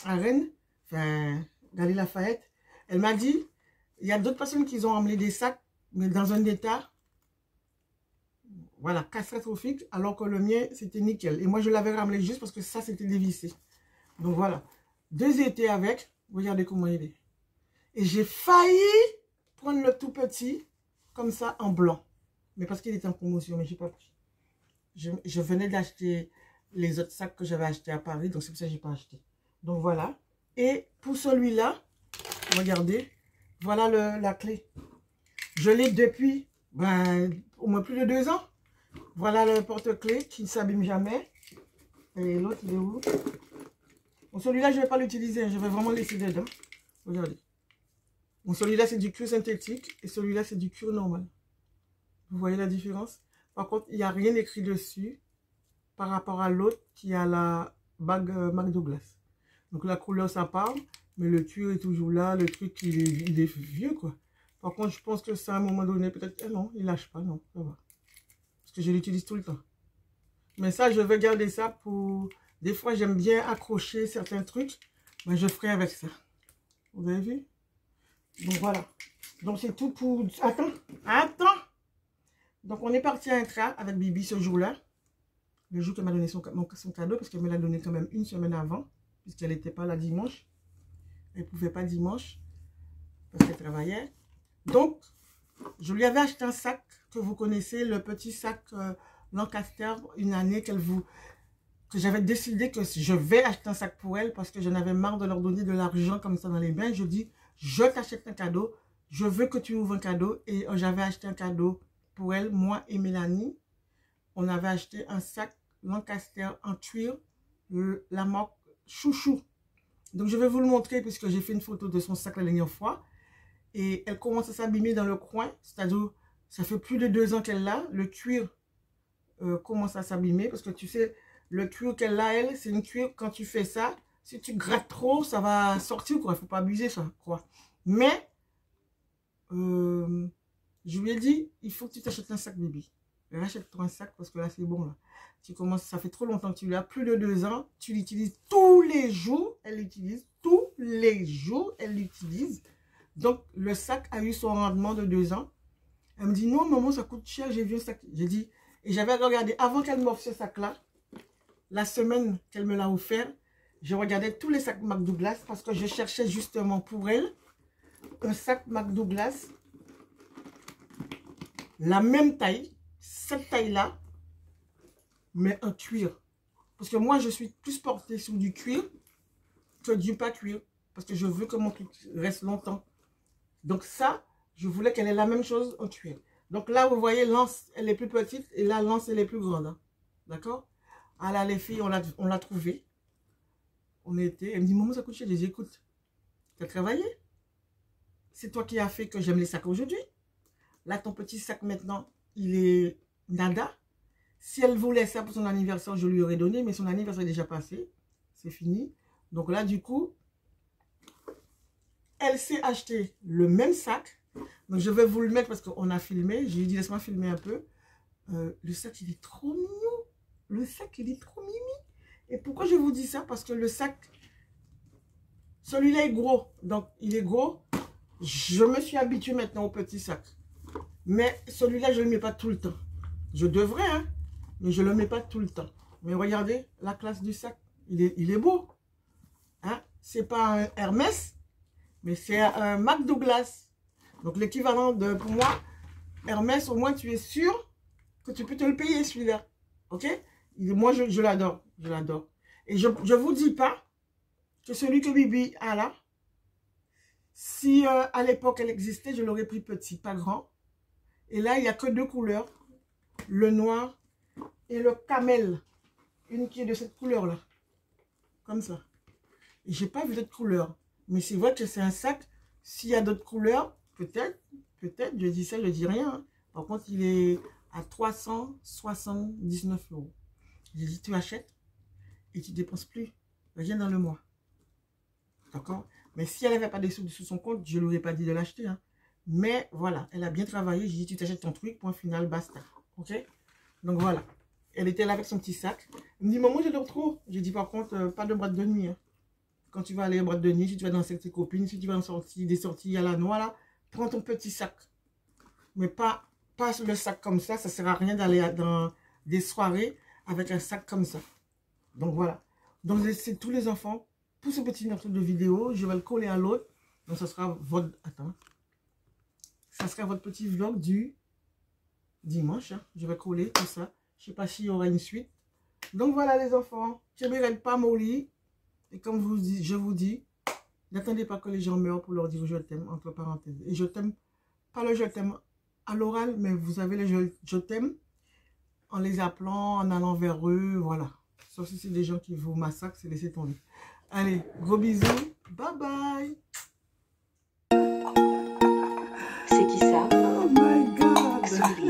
Rennes, enfin, Galerie Lafayette. Elle m'a dit, il y a d'autres personnes qui ont ramené des sacs, mais dans un état, voilà, catastrophique, alors que le mien, c'était nickel. Et moi, je l'avais ramené juste parce que ça, c'était dévissé. Donc voilà, 2 étés avec, regardez comment il est. Et j'ai failli prendre le tout petit, comme ça, en blanc. Mais parce qu'il était en promotion, mais je n'ai pas pris. Je venais d'acheter les autres sacs que j'avais achetés à Paris, donc c'est pour ça que je n'ai pas acheté. Donc voilà. Et pour celui-là, regardez, voilà la clé. Je l'ai depuis au moins plus de 2 ans. Voilà le porte-clés qui ne s'abîme jamais. Et l'autre, il est où? Bon, celui-là, je ne vais pas l'utiliser. Je vais vraiment le laisser dedans. Regardez. Bon, celui-là, c'est du cuir synthétique. Et celui-là, c'est du cuir normal. Vous voyez la différence? Par contre, il n'y a rien écrit dessus par rapport à l'autre qui a la bague McDouglas. Donc la couleur, ça parle. Mais le cuir est toujours là. Le truc, il est vieux, quoi. Par contre, je pense que ça, à un moment donné, peut-être... Eh non, il lâche pas, non. Ça va. Parce que je l'utilise tout le temps. Mais ça, je vais garder ça pour... Des fois, j'aime bien accrocher certains trucs. Mais je ferai avec ça. Vous avez vu? Donc, voilà. Donc, c'est tout pour... Attends. Donc, on est parti à Intra avec Bibi ce jour-là. Le jour qu'elle m'a donné son cadeau. Parce qu'elle me l'a donné quand même une semaine avant. Puisqu'elle n'était pas là dimanche. Elle ne pouvait pas dimanche. Parce qu'elle travaillait. Donc, je lui avais acheté un sac que vous connaissez. Le petit sac Lancaster. Une année que j'avais décidé que je vais acheter un sac pour elle. Parce que j'en avais marre de leur donner de l'argent comme ça dans les mains. Je dis, je t'achète un cadeau. Je veux que tu ouvres un cadeau. Et j'avais acheté un cadeau pour elle, moi et Mélanie. On avait acheté un sac Lancaster en cuir, la marque Chouchou. Donc, je vais vous le montrer puisque j'ai fait une photo de son sac la dernière fois. Et elle commence à s'abîmer dans le coin. C'est-à-dire, ça fait plus de 2 ans qu'elle l'a. Le cuir commence à s'abîmer parce que tu sais, le cuir qu'elle a, elle, c'est une cuir, quand tu fais ça, si tu grattes trop, ça va sortir, quoi. Il ne faut pas abuser, ça, quoi. Mais, je lui ai dit, il faut que tu t'achètes un sac, bébé. Rachète-toi un sac parce que là, c'est bon, là. Tu commences, ça fait trop longtemps que tu l'as, plus de 2 ans. Tu l'utilises tous les jours. Elle l'utilise tous les jours. Elle l'utilise. Donc, le sac a eu son rendement de 2 ans. Elle me dit, non, maman, ça coûte cher. J'ai vu un sac. J'ai dit, et j'avais regardé, avant qu'elle m'offre ce sac-là, la semaine qu'elle me l'a offert, je regardais tous les sacs McDouglas parce que je cherchais justement pour elle un sac McDouglas, la même taille, cette taille-là, mais en cuir. Parce que moi, je suis plus portée sur du cuir que du pas cuir. Parce que je veux que mon truc reste longtemps. Donc ça, je voulais qu'elle ait la même chose en cuir. Donc là, vous voyez, l'anse, elle est plus petite et là, l'anse, elle est plus grande. Hein. D'accord? Ah là, les filles, on l'a trouvée. Elle me dit, maman, ça coûte cher. J'ai dit, écoute, tu as travaillé. C'est toi qui as fait que j'aime les sacs aujourd'hui. Là, ton petit sac maintenant, il est nada. Si elle voulait ça pour son anniversaire, je lui aurais donné, mais son anniversaire est déjà passé. C'est fini. Donc là, du coup, elle s'est acheté le même sac. Donc, je vais vous le mettre parce qu'on a filmé. Je lui ai dit, laisse-moi filmer un peu. Le sac, il est trop mignon. Le sac, il est trop mimi. Et pourquoi je vous dis ça? Parce que le sac, celui-là est gros. Donc, il est gros. Je me suis habituée maintenant au petit sac. Mais celui-là, je ne le mets pas tout le temps. Je devrais, hein. Mais je ne le mets pas tout le temps. Mais regardez la classe du sac. Il est beau. Hein? Ce n'est pas un Hermès, mais c'est un McDouglas. Donc l'équivalent de, pour moi, Hermès, au moins tu es sûr que tu peux te le payer celui-là. Ok? Moi, je l'adore. Je l'adore. Et je ne vous dis pas que celui que Bibi a là, si à l'époque elle existait, je l'aurais pris petit, pas grand. Et là, il n'y a que 2 couleurs. Le noir et le camel. Une qui est de cette couleur-là. Comme ça. Et j'ai pas vu d'autres couleurs. Mais c'est vrai que c'est un sac. S'il y a d'autres couleurs, peut-être, je dis ça, je dis rien. Hein. Par contre, il est à 379 €. J'ai dit, tu achètes et tu dépenses plus. Rien dans le mois. D'accord? Mais si elle n'avait pas des sous sur son compte, je ne lui aurais pas dit de l'acheter. Hein. Mais voilà, elle a bien travaillé. J'ai dit, tu t'achètes ton truc, point final, basta. Ok? Donc voilà. Elle était là avec son petit sac. Elle me dit, maman, je dors trop. J'ai dit, par contre, pas de boîte de nuit. Hein. Quand tu vas aller en boîte de nuit, si tu vas danser avec tes copines, si tu vas en sortie, des sorties à la noix, là, prends ton petit sac. Mais pas le sac comme ça. Ça ne sert à rien d'aller dans des soirées avec un sac comme ça. Donc voilà. Donc c'est tous les enfants. Pour ce petit morceau de vidéo, je vais le coller à l'autre. Donc ça sera votre... Attends. Ça sera votre petit vlog du dimanche. Hein. Je vais coller tout ça. Je ne sais pas s'il y aura une suite. Donc voilà les enfants. Je ne vais pas mollir. Et comme je vous dis, n'attendez pas que les gens meurent pour leur dire je t'aime, entre parenthèses. Et je t'aime, pas le je t'aime à l'oral, mais vous avez le je t'aime en les appelant, en allant vers eux, voilà. Sauf si c'est des gens qui vous massacrent, c'est laisser tomber. Allez, gros bisous. Bye bye. C'est qui ça? Oh my God. Xuri.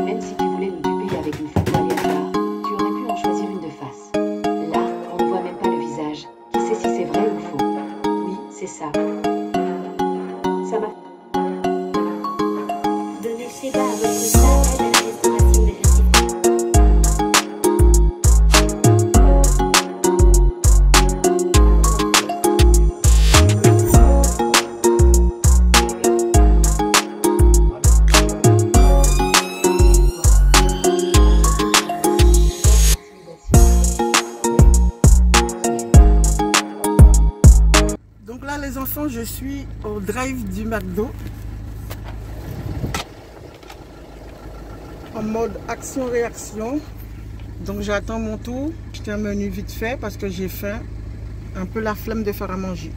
Même si tu voulais nous duper avec une photo aléatoire, tu aurais pu en choisir une de face. Là, on ne voit même pas le visage. Qui sait si c'est vrai ou faux? Oui, c'est ça. Ça m'a... Donnez chez bas votre sac de la restauration des récipients. Donc là les enfants, je suis au drive du McDo. En mode action-réaction. Donc j'attends mon tour. J'étais un menu vite fait parce que j'ai faim. Un peu la flemme de faire à manger.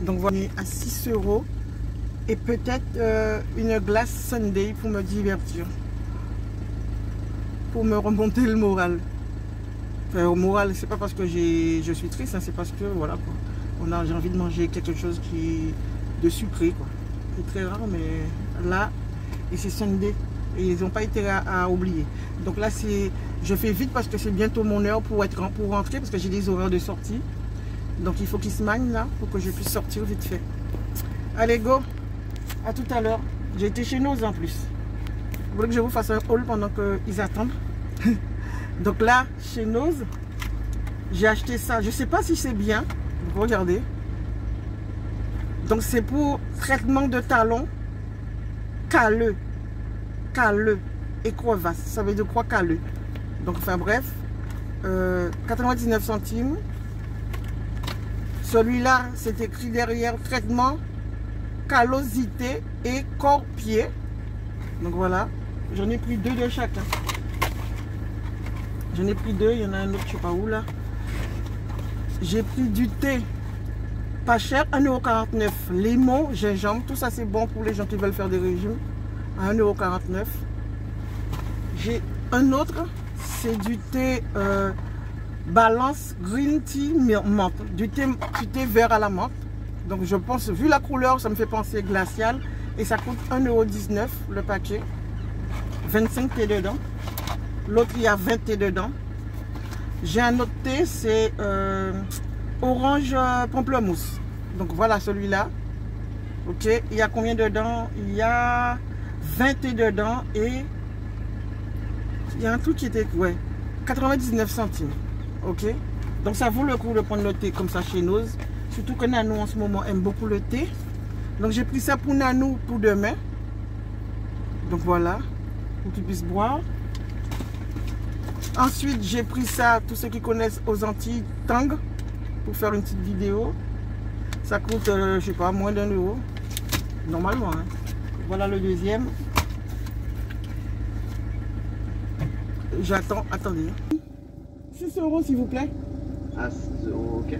Donc voilà, à 6 €. Et peut-être une glace Sunday pour me divertir. Pour me remonter le moral. Enfin, au moral, c'est pas parce que je suis triste, hein, c'est parce que voilà quoi. J'ai envie de manger quelque chose de sucré quoi. C'est très rare, mais là, et c'est Sunday. Et ils n'ont pas été à oublier. Donc là, je fais vite parce que c'est bientôt mon heure pour rentrer, parce que j'ai des horaires de sortie. Donc il faut qu'ils se magnent là, pour que je puisse sortir vite fait. Allez, go. À tout à l'heure. J'ai été chez Nose en plus. Vous voulez que je vous fasse un haul pendant qu'ils attendent? Donc là, chez Nose, j'ai acheté ça. Je ne sais pas si c'est bien. Regardez. Donc c'est pour traitement de talons calleux. Calleux et crevasse, ça veut dire quoi calleux? Donc enfin bref, 99 centimes. Celui-là, c'est écrit derrière traitement callosité et corps-pied. Donc voilà, j'en ai pris 2 de chacun. J'en ai pris 2, il y en a un autre, je sais pas où là. J'ai pris du thé, pas cher, 1,49 €. Limon, gingembre, tout ça c'est bon pour les gens qui veulent faire des régimes. À 1,49 €. J'ai un autre, c'est du thé Balance Green Tea menthe, du thé vert à la menthe. Donc je pense, vu la couleur, ça me fait penser glacial. Et ça coûte 1,19 € le paquet. 25 thés dedans. L'autre, il y a 20 thés dedans. J'ai un autre thé, c'est orange pamplemousse. Donc voilà celui-là. Ok, il y a combien dedans? Il y a 20 thés dedans et il y a un truc qui était, ouais, 99 centimes. Ok, donc ça vaut le coup de prendre le thé comme ça chez nous. Surtout que Nanou en ce moment aime beaucoup le thé. Donc j'ai pris ça pour Nanou pour demain. Donc voilà, pour qu'il puisse boire. Ensuite j'ai pris ça, tous ceux qui connaissent aux Antilles, Tang, pour faire une petite vidéo. Ça coûte, je sais pas, moins d'1 € normalement. Hein. Voilà le deuxième. J'attends, attendez. 6 € s'il vous plaît. Ah, 6 €, ok.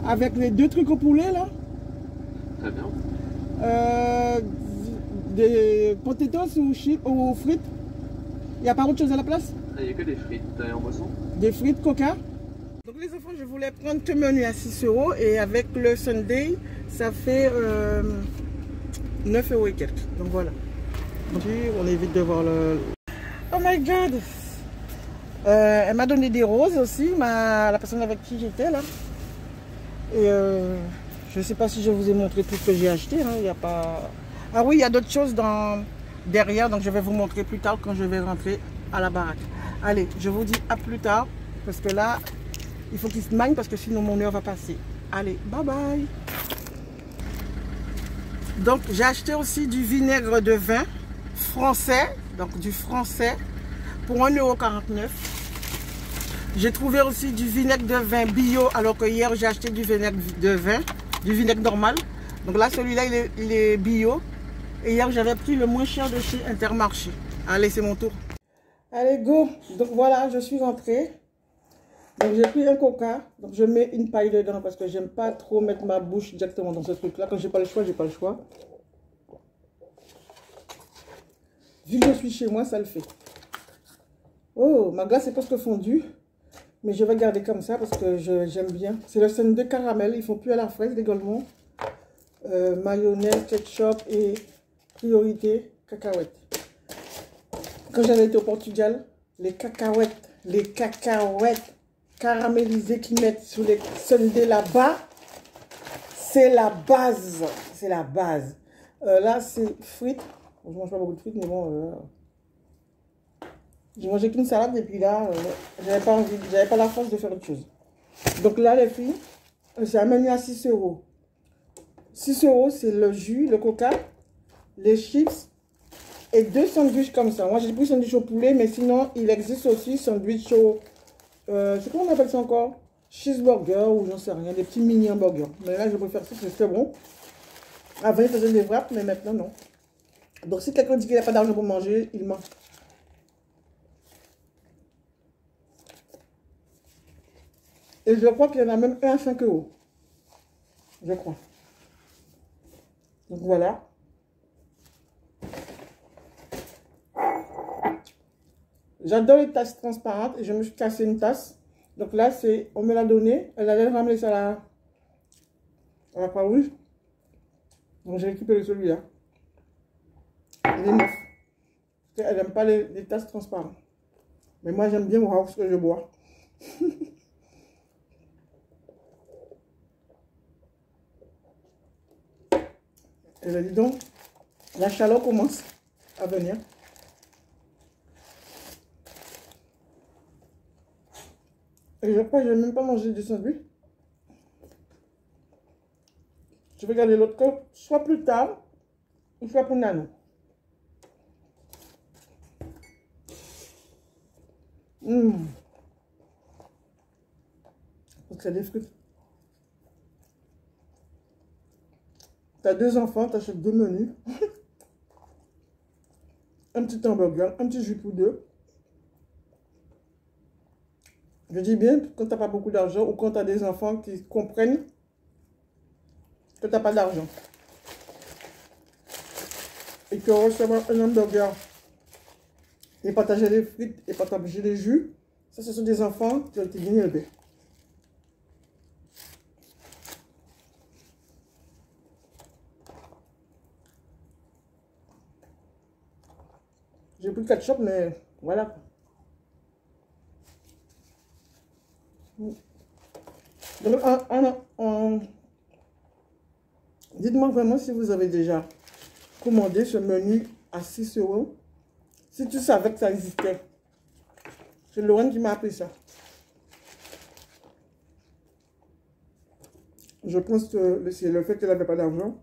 Avec les 2 trucs au poulet là. Très bien. Des potatoes ou chips ou frites. Il n'y a pas autre chose à la place? Il n'y a que des frites en boisson. Des frites Coca. Donc les enfants, je voulais prendre que menu à 6 € et avec le Sunday, ça fait 9 € et quelques. Donc voilà. Donc on évite de voir le... Oh my God! Elle m'a donné des roses aussi, la personne avec qui j'étais là. Et Je ne sais pas si je vous ai montré tout ce que j'ai acheté. Hein. Il y a pas... Ah oui, il y a d'autres choses derrière. Donc je vais vous montrer plus tard quand je vais rentrer à la baraque. Allez, je vous dis à plus tard. Parce que là, il faut qu'il se magne parce que sinon mon heure va passer. Allez, bye bye. Donc j'ai acheté aussi du vinaigre de vin français. Donc du français pour 1,49 €. J'ai trouvé aussi du vinaigre de vin bio, alors que hier j'ai acheté du vinaigre de vin, du vinaigre normal. Donc là, celui-là, il est bio. Et hier, j'avais pris le moins cher de chez Intermarché. Allez, c'est mon tour. Allez, go. Donc voilà, je suis rentrée. Donc j'ai pris un coca. Donc je mets une paille dedans parce que j'aime pas trop mettre ma bouche directement dans ce truc-là. Quand j'ai pas le choix, j'ai pas le choix. Vu que je suis chez moi, ça le fait. Oh, ma glace est presque fondue. Mais je vais garder comme ça parce que j'aime bien. C'est le sundae caramel. Ils font plus à la fraise, les Golemont. Mayonnaise, ketchup et priorité, cacahuètes. Quand j'avais été au Portugal, les cacahuètes caramélisées qu'ils mettent sur les sundaes là-bas, c'est la base. C'est la base. Là, c'est frites. Je mange pas beaucoup de frites, mais bon... J'ai mangé qu'une salade et puis là, j'avais pas envie, j'avais pas la force de faire autre chose. Donc là, les filles, c'est un menu à 6 €. 6 €, c'est le jus, le coca, les chips et 2 sandwichs comme ça. Moi, j'ai pris sandwich au poulet, mais sinon, il existe aussi sandwich au... c'est comment on appelle ça encore? Cheeseburger ou j'en sais rien, des petits mini hamburgers. Mais là, je préfère ça, c'est très bon. Avant, il faisait des wraps, mais maintenant, non. Donc, si quelqu'un dit qu'il n'a pas d'argent pour manger, il ment. Et je crois qu'il y en a même un à 5 €. Je crois. Donc voilà. J'adore les tasses transparentes et je me suis cassé une tasse. Donc là, c'est, on me l'a donné. Elle allait ramener ça à la Croix-Rouge. Donc j'ai récupéré celui-là. Il est neuf. Elle n'aime pas les tasses transparentes. Mais moi, j'aime bien voir ce que je bois. Et là, dis donc, la chaleur commence à venir. Et je crois que je n'ai même pas mangé du sandwich. Je vais garder l'autre côte, soit plus tard, ou soit pour Nano. Donc c'est des frites. T'as 2 enfants, t'achètes 2 menus. Un petit hamburger, un petit jus pour 2. Je dis bien quand t'as pas beaucoup d'argent ou quand t'as des enfants qui comprennent que t'as pas d'argent. Et que recevoir un hamburger et partager les frites et partager les jus, ça ce sont des enfants qui ont été bien élevés. J'ai pris le ketchup, mais voilà. Donc, dites-moi vraiment si vous avez déjà commandé ce menu à 6 €. Si tu savais que ça existait. C'est Lorraine qui m'a appris ça. Je pense que c'est le fait qu'elle n'avait pas d'argent.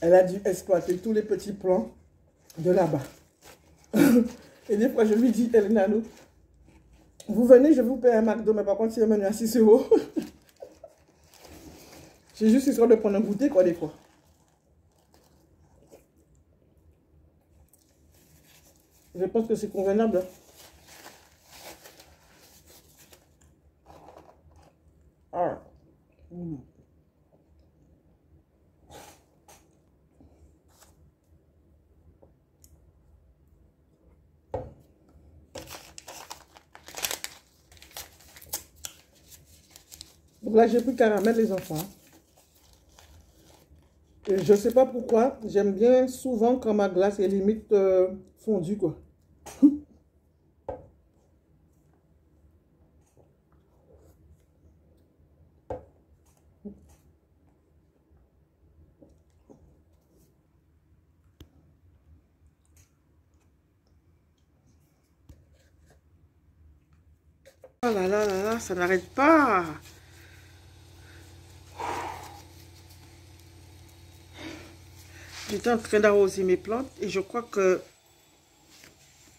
Elle a dû exploiter tous les petits plans de là-bas. Et des fois, je lui dis, elle Nano, vous venez, je vous paye un McDo, mais par contre, c'est un menu à 6 €. C'est juste histoire de prendre un goûter, quoi, des fois. Je pense que c'est convenable. Ah. Donc là, j'ai pris caramel, les enfants. Et je ne sais pas pourquoi, j'aime bien souvent quand ma glace est limite fondue, quoi. Oh là là là là, ça n'arrête pas. J'étais en train d'arroser mes plantes et je crois que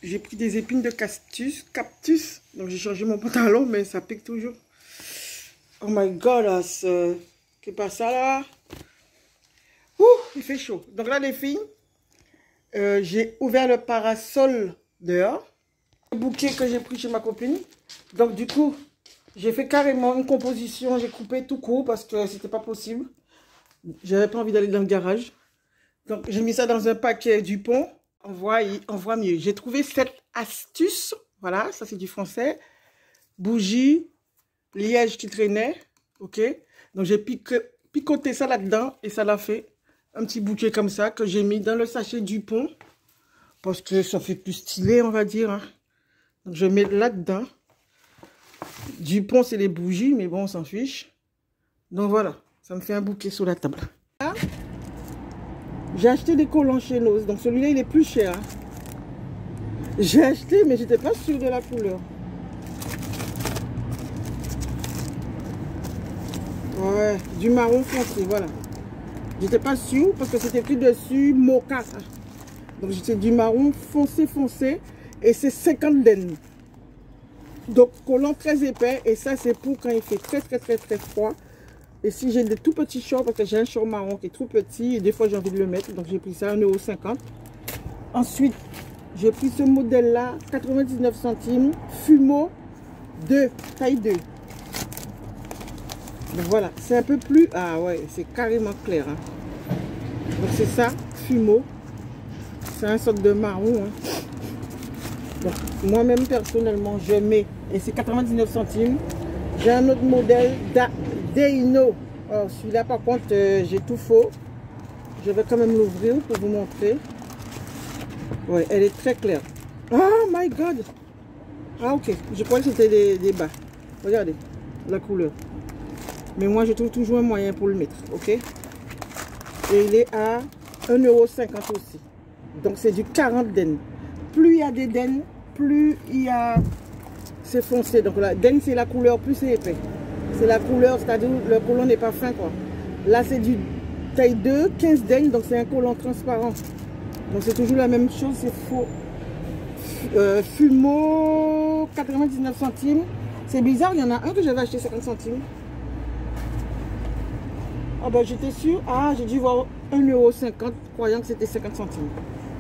j'ai pris des épines de cactus. Donc j'ai changé mon pantalon, mais ça pique toujours. Oh my god, qu'est-ce pas ça là? Ouh, il fait chaud. Donc là les filles, j'ai ouvert le parasol dehors. Le bouquet que j'ai pris chez ma copine. Donc du coup, j'ai fait carrément une composition. J'ai coupé tout court parce que c'était pas possible. J'avais pas envie d'aller dans le garage. Donc j'ai mis ça dans un paquet Dupont. On voit mieux. J'ai trouvé cette astuce. Voilà, ça c'est du français. Bougie, liège qui traînait. Ok. Donc j'ai picoté ça là-dedans et ça l'a fait un petit bouquet comme ça que j'ai mis dans le sachet Dupont. Parce que ça fait plus stylé, on va dire. Hein. Donc je mets là-dedans. Dupont, c'est les bougies, mais bon, on s'en fiche. Donc voilà, ça me fait un bouquet sur la table. J'ai acheté des collants chez Noz. Donc celui-là, il est plus cher. Hein. J'ai acheté, mais j'étais pas sûre de la couleur. Ouais, du marron foncé, voilà. J'étais pas sûre parce que c'était écrit dessus mocha. Donc c'était du marron foncé et c'est 50 den. Donc collant très épais et ça c'est pour quand il fait très froid. Et si j'ai des tout petits shorts, parce que j'ai un short marron qui est trop petit et des fois j'ai envie de le mettre, donc j'ai pris ça à 1,50 €. Ensuite, j'ai pris ce modèle là, 99 centimes, Fumo 2, taille 2. Donc voilà, c'est un peu plus, ah ouais, c'est carrément clair. Hein. Donc c'est ça, Fumo. C'est un sorte de marron. Hein. Donc moi-même personnellement, je mets, et c'est 99 centimes. J'ai un autre modèle Deino. Alors celui-là par contre j'ai tout faux. Je vais quand même l'ouvrir pour vous montrer. Ouais, elle est très claire. Oh my god. Ah ok, je crois que c'était des bas. Regardez la couleur. Mais moi je trouve toujours un moyen pour le mettre. Ok. Et il est à 1,50 € aussi. Donc c'est du 40 den. Plus il y a des den, plus il y a... C'est foncé. Donc la den c'est la couleur, plus c'est épais. C'est la couleur, c'est-à-dire le collant n'est pas fin quoi. Là c'est du taille 2, 15 den, donc c'est un collant transparent. Donc c'est toujours la même chose, c'est faux. Fumo 99 centimes. C'est bizarre, il y en a un que j'avais acheté 50 centimes. Ah ben j'étais sûre, ah j'ai dû voir 1,50 € croyant que c'était 50 centimes.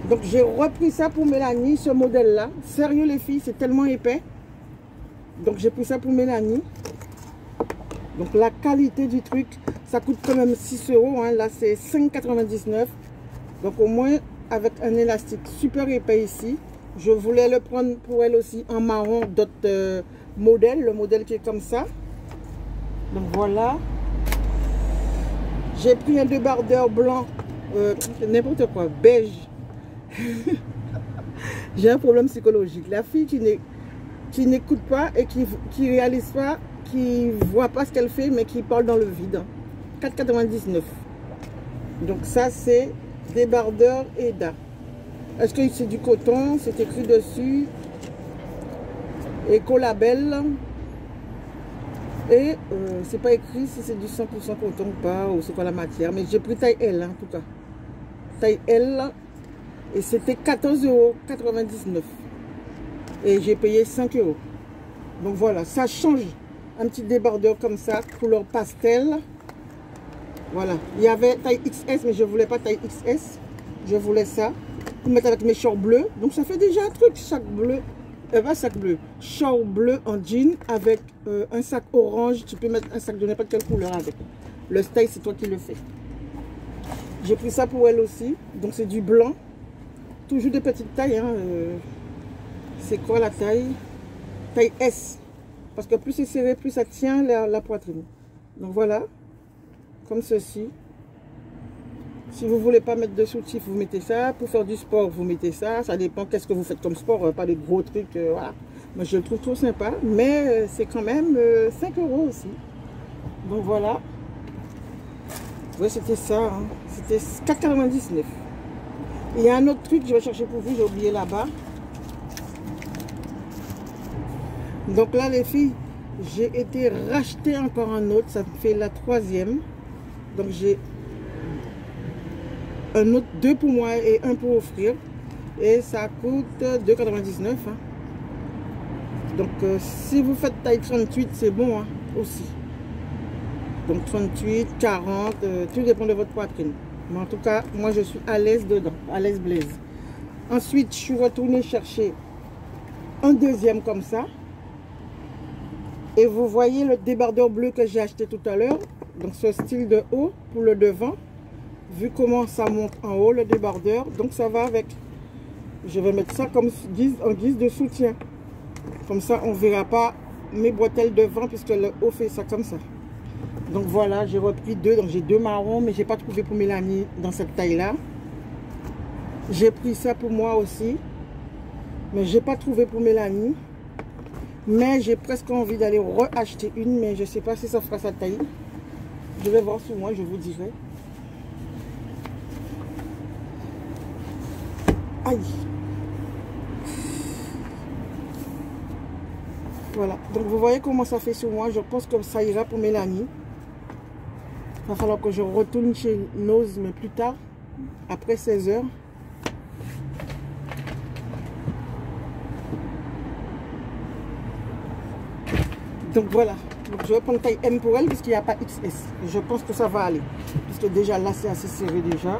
Donc j'ai repris ça pour Mélanie, ce modèle là. Sérieux les filles, c'est tellement épais. Donc j'ai pris ça pour Mélanie. Donc la qualité du truc, ça coûte quand même 6 €. Hein. Là c'est 5,99 €. Donc au moins avec un élastique super épais ici. Je voulais le prendre pour elle aussi en marron d'autres modèles. Le modèle qui est comme ça. Donc voilà. J'ai pris un débardeur blanc. N'importe quoi. Beige. J'ai un problème psychologique. La fille qui n'écoute pas et qui réalise pas, qui voit pas ce qu'elle fait, mais qui parle dans le vide. 4,99 €. Donc ça c'est débardeur Eda. Est-ce que c'est du coton? C'est écrit dessus. Écolabel. Et c'est pas écrit si c'est du 100% coton ou pas, ou c'est quoi la matière. Mais j'ai pris taille L hein, en tout cas. Taille L. Et c'était 14,99 €. Et j'ai payé 5 €. Donc voilà, ça change. Un petit débardeur comme ça, couleur pastel. Voilà. Il y avait taille XS, mais je voulais pas taille XS. Je voulais ça. Pour mettre avec mes shorts bleus. Donc ça fait déjà un truc, sac bleu. Pas sac bleu. Short bleu en jean avec un sac orange. Tu peux mettre un sac de n'importe quelle couleur avec. Le style, c'est toi qui le fais. J'ai pris ça pour elle aussi. Donc c'est du blanc. Toujours des petites tailles. Hein. C'est quoi la taille? Taille S. Parce que plus c'est serré, plus ça tient la poitrine. Donc voilà. Comme ceci. Si vous ne voulez pas mettre de soutif, vous mettez ça. Pour faire du sport, vous mettez ça. Ça dépend qu'est-ce que vous faites comme sport. Pas des gros trucs. Voilà. Moi, je le trouve trop sympa. Mais c'est quand même 5 € aussi. Donc voilà. Ouais, c'était ça. Hein. C'était 4,99 €. Il y a un autre truc que je vais chercher pour vous. J'ai oublié là-bas. Donc là les filles, j'ai été racheter encore un autre, ça fait la 3e. Donc j'ai un autre, 2 pour moi et 1 pour offrir. Et ça coûte 2,99 €. Hein. Donc si vous faites taille 38, c'est bon hein, aussi. Donc 38, 40, tout dépend de votre poitrine. Mais en tout cas, moi je suis à l'aise dedans, à l'aise blaze. Ensuite, je suis retournée chercher un deuxième comme ça. Et vous voyez le débardeur bleu que j'ai acheté tout à l'heure. Donc ce style de haut pour le devant. Vu comment ça monte en haut le débardeur. Donc ça va avec. Je vais mettre ça comme en guise de soutien. Comme ça on ne verra pas mes bretelles devant puisque le haut fait ça comme ça. Donc voilà, j'ai repris 2. Donc j'ai 2 marrons mais j'ai pas trouvé pour Mélanie dans cette taille là. J'ai pris ça pour moi aussi. Mais j'ai pas trouvé pour Mélanie. Mais j'ai presque envie d'aller re-acheter une. Mais je sais pas si ça fera sa taille. Je vais voir sur moi, je vous dirai. Aïe. Voilà. Donc vous voyez comment ça fait sur moi. Je pense que ça ira pour Mélanie. Il va falloir que je retourne chez Nose, mais plus tard. Après 16 h. Donc voilà, donc je vais prendre taille M pour elle puisqu'il n'y a pas XS. Je pense que ça va aller. Puisque déjà là c'est assez serré déjà.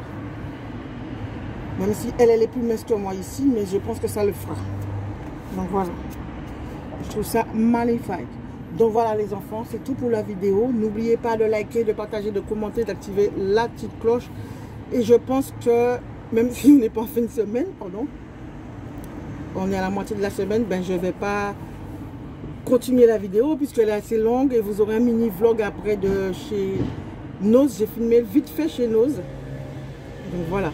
Même si elle est plus mince que moi ici, mais je pense que ça le fera. Donc voilà. Je trouve ça magnifique. Donc voilà les enfants, c'est tout pour la vidéo. N'oubliez pas de liker, de partager, de commenter, d'activer la petite cloche. Et je pense que même si on n'est pas en fin de semaine, pardon, on est à la moitié de la semaine, ben je ne vais pas continuer la vidéo puisqu'elle est assez longue et vous aurez un mini vlog après de chez Nose. J'ai filmé vite fait chez Nose. Donc voilà.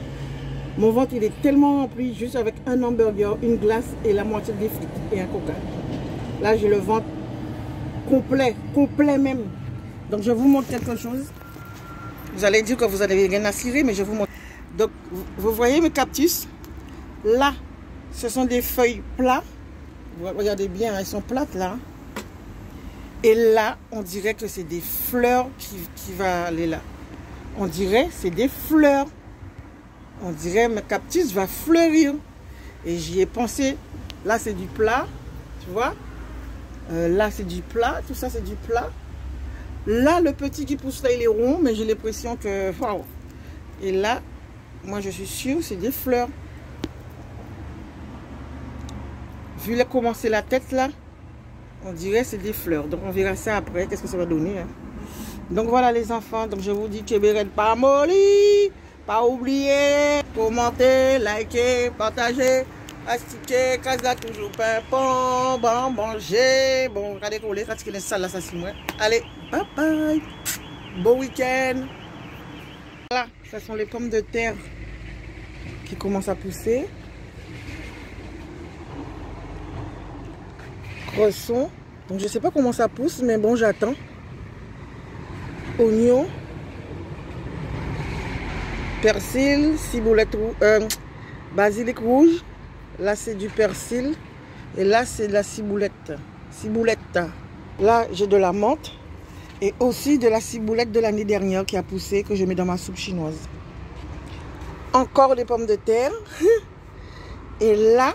Mon ventre il est tellement rempli juste avec un hamburger, une glace et la moitié des frites et un coca. Là j'ai le ventre complet même. Donc je vous montre quelque chose. Vous allez dire que vous n'avez rien à cirer, mais je vous montre. Donc vous voyez mes cactus. Là ce sont des feuilles plates. Regardez bien, elles sont plates là. Et là, on dirait que c'est des fleurs qui va aller là. On dirait c'est des fleurs. On dirait mes cactus va fleurir. Et j'y ai pensé. Là, c'est du plat. Tu vois? Là, c'est du plat. Tout ça, c'est du plat. Là, le petit qui pousse là, il est rond. Mais j'ai l'impression que... Wow. Et là, moi, je suis sûre, c'est des fleurs. Vu comment c'est la tête là, on dirait c'est des fleurs. Donc on verra ça après, qu'est-ce que ça va donner. Hein. Donc voilà les enfants, donc je vous dis que Béred pas molly. Pas oublier, commenter, liker, partager, astiquer, casa toujours pimpon, bon manger. Bon, regardez qu'on les fatiguer les salles là, ça c'est moi. Allez, bye bye. Bon week-end. Voilà, ce sont les pommes de terre qui commencent à pousser. Cresson. Donc je sais pas comment ça pousse, mais bon j'attends. Oignon, persil, ciboulette, basilic rouge. Là c'est du persil et là c'est de la ciboulette. Là j'ai de la menthe et aussi de la ciboulette de l'année dernière qui a poussé, que je mets dans ma soupe chinoise. Encore des pommes de terre. Et là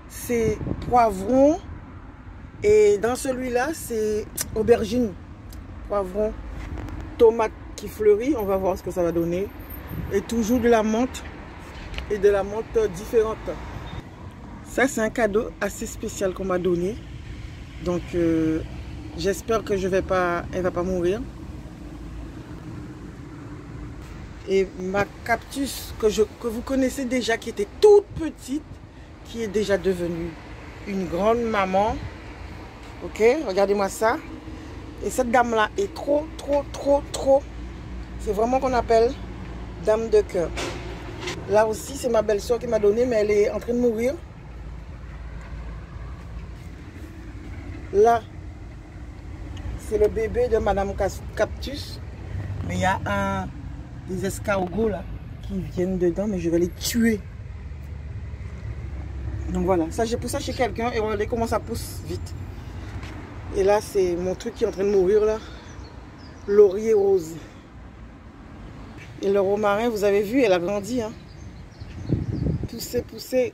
c'est poivron. Et dans celui-là, c'est aubergine, poivron, tomate qui fleurit. On va voir ce que ça va donner. Et toujours de la menthe. Et de la menthe différente. Ça, c'est un cadeau assez spécial qu'on m'a donné. Donc, j'espère que elle va pas mourir. Et ma cactus que vous connaissez déjà, qui était toute petite, qui est déjà devenue une grande maman. Ok, regardez-moi ça. Et cette dame-là est trop. C'est vraiment qu'on appelle dame de cœur. Là aussi, c'est ma belle-soeur qui m'a donné, mais elle est en train de mourir. Là, c'est le bébé de Madame Cactus. Mais il y a des escargots là qui viennent dedans, mais je vais les tuer. Donc voilà, ça j'ai poussé ça chez quelqu'un et regardez comment ça pousse vite. Et là, c'est mon truc qui est en train de mourir là. Laurier rose. Et le romarin, vous avez vu, elle a grandi. Hein. Poussé, poussé.